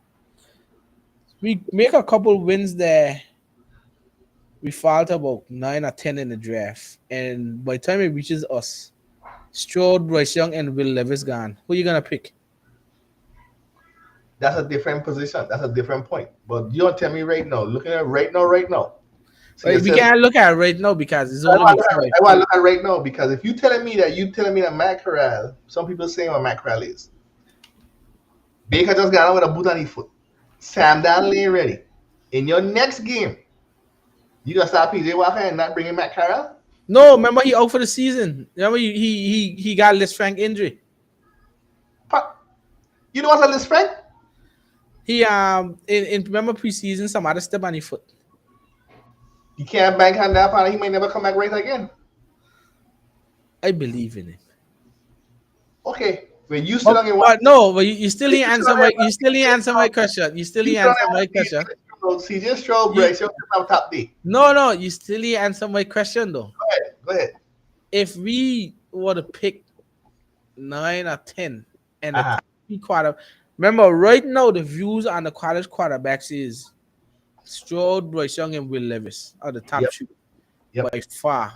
we make a couple wins there, we fall to about 9 or 10 in the draft, and by the time it reaches us, Stroud, Bryce Young, and Will Levis gone. Who you gonna pick? that's a different position. That's a different point. But you don't tell me right now. Looking at right now. See, it We says can't look at it right now because it's I only want to been look at, 5 I want to games. look at right now because if you telling me that Matt Corral, some people saying what Matt Corral is. Baker just got out with a boot on his foot. Sam Darnold ain't ready. In your next game, you gonna start PJ Walker and not bringing Matt Corral? No, remember he out for the season. Remember he got Liz Frank injury. You know what's on this Frank? He in remember preseason somebody step on his foot. You can't bank on that part. He may never come back right again. I believe in him. Okay, when you still on your But no, but you still didn't you still answer on your my you still didn't answer my question. You still you didn't still on answer my question. your CJ Stroud, You Bryce Young on top D. no, you still didn't answer my question though. Go ahead, go ahead. If we were to pick 9 or 10 and the Uh-huh. top three quarter, remember right now the views on the college quarterbacks is Stroud, Bryce Young, and Will Levis are the top Yep, two yep, by far.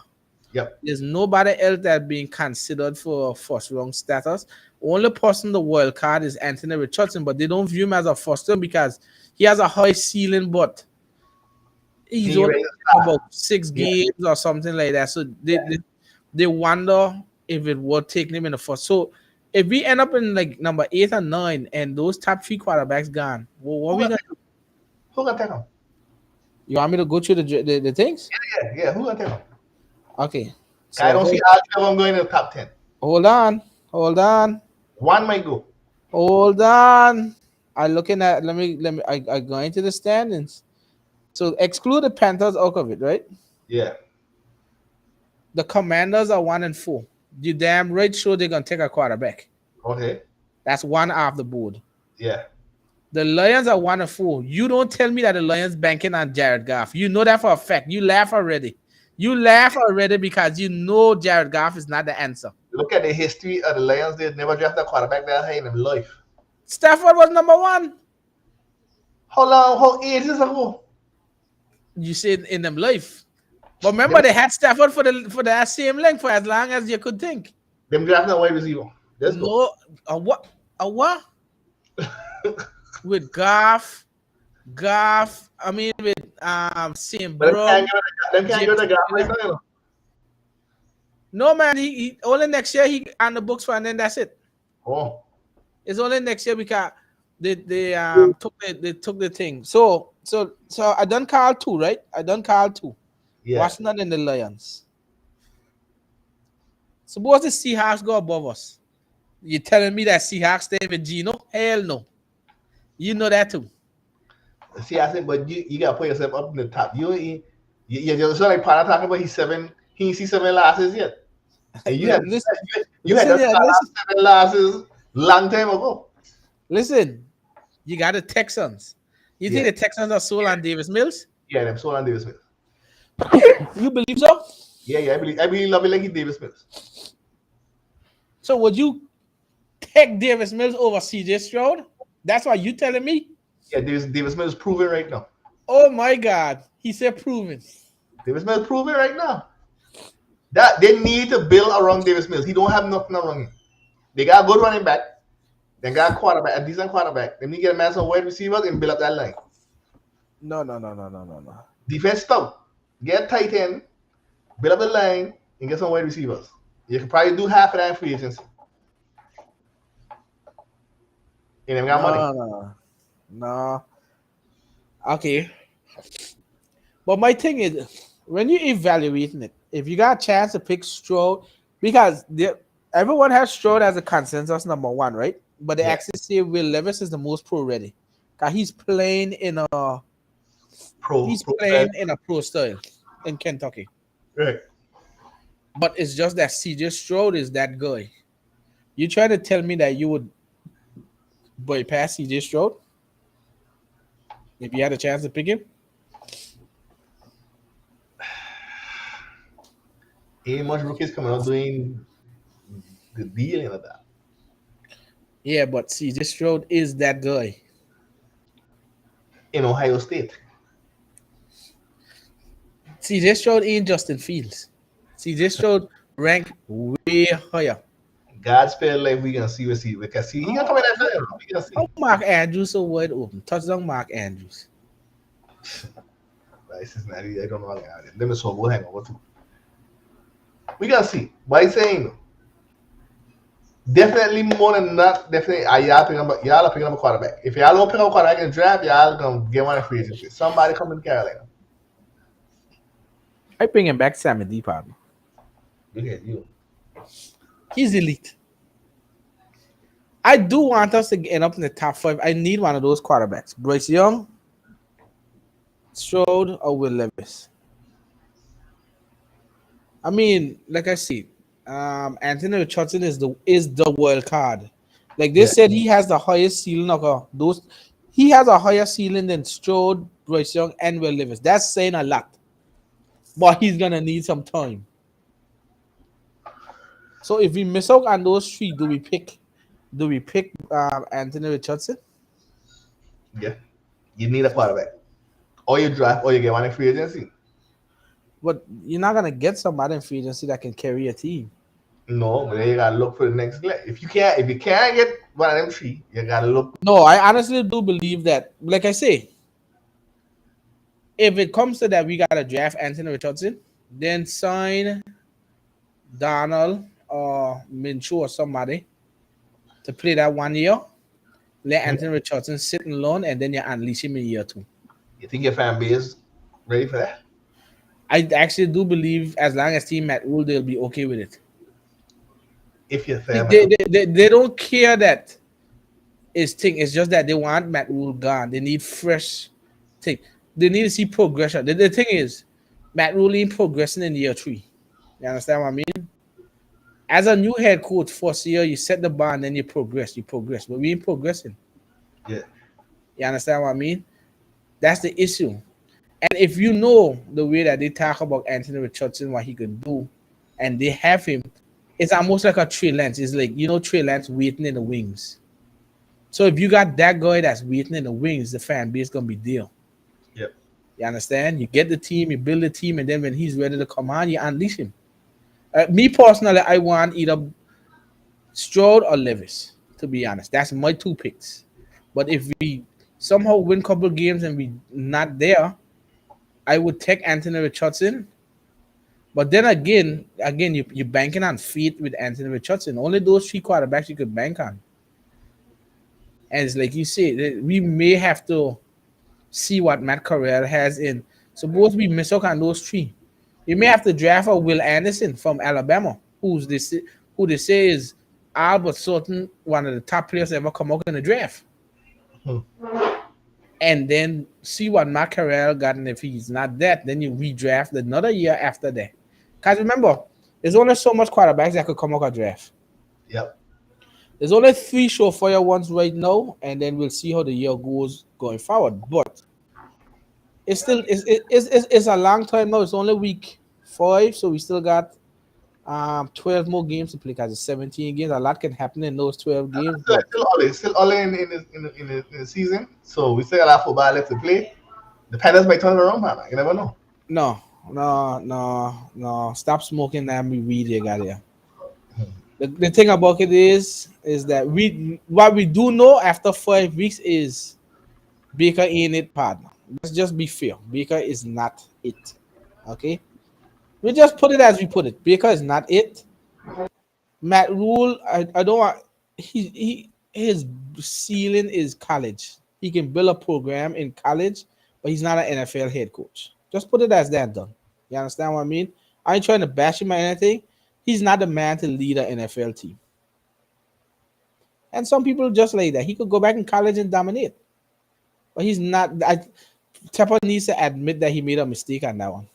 yep. There's nobody else that being considered for first round status. Only person the wild card is Anthony Richardson, but they don't view him as a first round because he has a high ceiling, but he's He ain't only ready to playing start. about six Yeah, games or something like that. So they wonder if it would take him in the first. So if we end up in like number 8 or 9 and those top three quarterbacks gone, well, what who we gonna gonna take him? Who gonna take him? you want me to go through the things? Yeah, who gonna take him? Okay. I So don't see all three of them going to the top 10. hold on, hold on. One might go. Hold on. I looking at let me I go into the standings. So exclude the Panthers out of it, right? Yeah. The Commanders are 1-4. You damn right sure they're gonna take a quarterback. Okay. That's one off the board. Yeah. The Lions are 1-4. You don't tell me that the Lions banking on Jared Goff. You know that for a fact. You laugh already. You laugh already because you know Jared Goff is not the answer. Look at the history of the Lions. They never drafted a quarterback that high in their life. Stafford was number 1. How long? How ages ago? You said in them life. But Them, remember, they had Stafford for that same length for as long as you could think. them drafting a wide receiver. Let's go. No, a what? A what? With Goff. I mean, with St. But Brown, them can't get James the guy right Taylor. now. You know. No man, he only next year he on the books for, and then that's it. Oh. It's only next year because they took the thing. So I done call 2, right? I done call 2. Yeah. Washington and the Lions. Suppose the Seahawks go above us. You telling me that Seahawks stay with Gino? Hell no. You know that too. See, I said, but you gotta put yourself up in the top. You just like Pana talking about he ain't see 7 losses yet. And you had Listen, you had listen, the yeah, listen, 7 losses long time ago. listen. You got the Texans. You think Yeah. the Texans are sold on Davis Mills? Yeah, them sold on Davis Smith. You believe so? Yeah, I believe love it like he Davis Smith. So would you take Davis Mills over CJ Stroud? That's what you telling me? Yeah, Davis Smith is proven right now. Oh my God. He said proven. Davis Mills proven right now. That they need to build around Davis Mills. He don't have nothing around him. They got a good running back. They got a quarterback, a decent quarterback. They need to get a man some wide receivers and build up that line. No. Defense stout. Get tight end, build up the line, and get some wide receivers. You can probably do half of that in free agency. And they got money. No. Okay. But my thing is, when you evaluating it, if you got a chance to pick Stroud, because everyone has Stroud as a consensus number one, right? But they Yeah. actually say Will Levis is the most pro ready. Cause he's Pro playing style. in a pro style in Kentucky. Right. But it's just that CJ Stroud is that guy. You try to tell me that you would bypass CJ Stroud if you had a chance to pick him? Ain't much rookies coming out doing the deal and that. Yeah, but CJ Stroud is that guy. In Ohio State. CJ Stroud ain't Justin Fields. CJ Stroud ranked way higher. God spare life, we gonna see. We can see. He gonna come in that time. We gonna How see. Mark Andrews so wide open? Touchdown Mark Andrews. But it's just not, I don't know how to Let me so we'll hang on. What to? We gonna see. But he's saying definitely more than not, definitely y'all are picking up a quarterback. If y'all don't pick up a quarterback in the draft, y'all gonna get one in free agency. Somebody come in Carolina. I bring him back Sammy D partner. Look at you. He's elite. I do want us to end up in the top five. I need one of those quarterbacks. Bryce Young, Stroud, or Will Levis. I mean, like I said, Anthony Richardson is the wild card. Like they Yeah. said, he has the highest ceiling of those. He has a higher ceiling than Stroud, Bryce Young, and Will Levis. That's saying a lot. But he's gonna need some time. So if we miss out on those three, do we pick? Do we pick Anthony Richardson? Yeah. You need a quarterback. Or you draft or you get one in free agency. But you're not gonna get somebody in free agency that can carry a team. No, but then you gotta look for the next leg. If you can't get one of them three, you gotta look. No, I honestly do believe that. Like I say, if it comes to that, we gotta draft Anthony Richardson, then sign Donald or Minshew or somebody to play that 1 year. Let Anthony Richardson sit alone, and then you unleash him in year two. You think your fan base ready for that? I actually do believe as long as Team Matt Rule, they'll be okay with it. If your They, fan they, they, they they don't care that it's thing. It's just that they want Matt Rule gone. They need fresh thing. They need to see progression. The thing is, Matt Rule ain't progressing in year three. You understand what I mean? As a new head coach, first year you set the bar and then you progress. You progress, but we ain't progressing. yeah, You understand what I mean? That's the issue. And if you know the way that they talk about Anthony Richardson, what he can do, and they have him, it's almost like a Trey Lance. It's like Trey Lance waiting in the wings. So if you got that guy that's waiting in the wings, the fan base gonna be there. yeah. You understand? You get the team, you build the team, and then when he's ready to come on, you unleash him. Me personally, I want either Stroud or Levis. To be honest, that's my two picks. But if we somehow win a couple of games and we not there, I would take Anthony Richardson. But then again, you're banking on feet with Anthony Richardson. Only those three quarterbacks you could bank on. And it's like you say, we may have to see what Matt Corral has in. Suppose we miss out on those three. You may have to draft a Will Anderson from Alabama, who they say is all but certain one of the top players ever come out in the draft. Hmm. And then see what Matt Corral got, and if he's not that, then you redraft another year after that. Because remember, there's only so much quarterbacks that could come out of draft. Yep. There's only three surefire ones right now, and then we'll see how the year goes going forward. But it's a long time now. It's only week 5, so we still got 12 more games to play because it's 17 games. A lot can happen in those 12 games, but Still early in the season, so we still got a lot of football left to play. The Panthers might turn it around, man. You never know. no, no, no, no. Stop smoking that weed you got here. The thing about it is that what we do know after 5 weeks is Baker ain't it, partner. Let's just be fair. Baker is not it. Okay? We just put it as we put it. Baker is not it. Matt Rule, I don't want his ceiling is college. He can build a program in college, but he's not an NFL head coach. Just put it as that done. You understand what I mean? I ain't trying to bash him or anything. He's not the man to lead an NFL team. And some people just like that. He could go back in college and dominate, but he's not. Tepper needs to admit that he made a mistake on that one.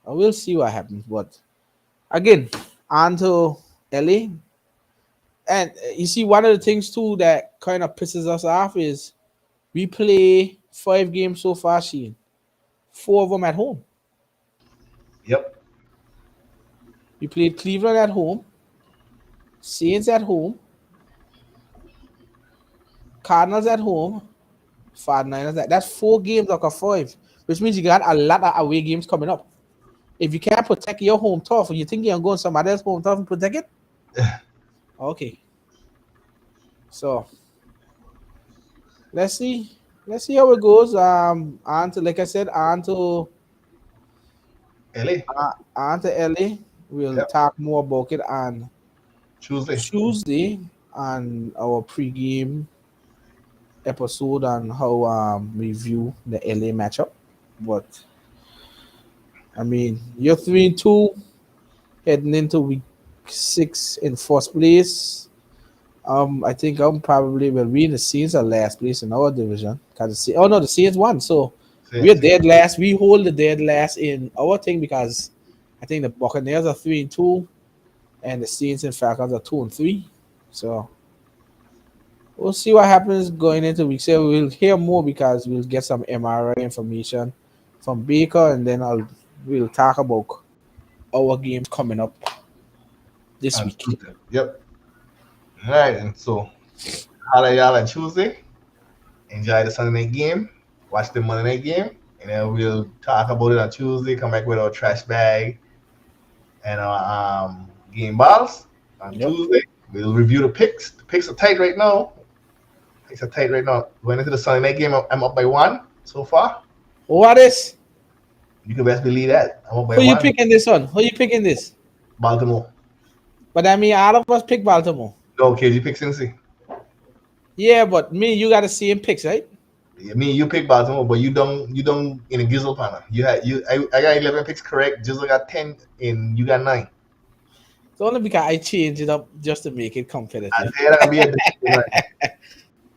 We'll see what happens. But again, on to LA. And you see, one of the things too that kind of pisses us off is we play 5 games so far, Sheen. 4 of them at home. Yep. We played Cleveland at home, Saints at home, Cardinals at home, 49ers. That's 4 games out of 5, which means you got a lot of away games coming up. If you can't protect your home turf, you think you're going somebody else's home turf and protect it? Okay. So let's see. Let's see how it goes. On to, like I said, LA. on to LA. We'll Yep. talk more about it on Tuesday. Tuesday on our pregame episode on how we view the LA matchup. But I mean, you're 3-2 heading into week 6 in first place. I think I'm probably well. We in the Saints are last place in our division. Cause oh no, the Saints won, so we're Saints. dead last. We hold the dead last in our thing because I think the Buccaneers are 3-2, and the Saints and Falcons are 2-3. So we'll see what happens going into week 7. We'll hear more because we'll get some MRI information from Baker, and then we'll talk about our games coming up this On week. Tuesday. Yep. All right. And so, holla y'all on Tuesday. Enjoy the Sunday night game. Watch the Monday night game. And then we'll talk about it on Tuesday. Come back with our trash bag and our game balls on Yep. Tuesday. We'll review the picks. The picks are tight right now. Picks are tight right now. Going into the Sunday night game, I'm up by 1 so far. What is? You can best believe that. I'm up by Who you 1. picking this one? Who you picking this? Baltimore. But I mean, all of us pick Baltimore. No, KG pick Cincy. Yeah, but me, you got the same picks, right? I mean, you pick Baltimore, but you don't in a Gizzle panel. I got 11 picks correct. Gizzle got 10, and you got 9. It's only because I changed it up just to make it I competitive. say that can be a decision, right?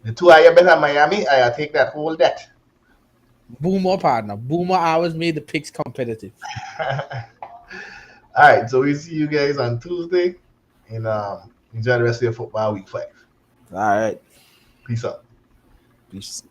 The two I bet on Miami, I take that whole debt. Boomer partner. Boomer always made the picks competitive. All right, so we see you guys on Tuesday, and enjoy the rest of your football week 5. All right. Peace out. Peace.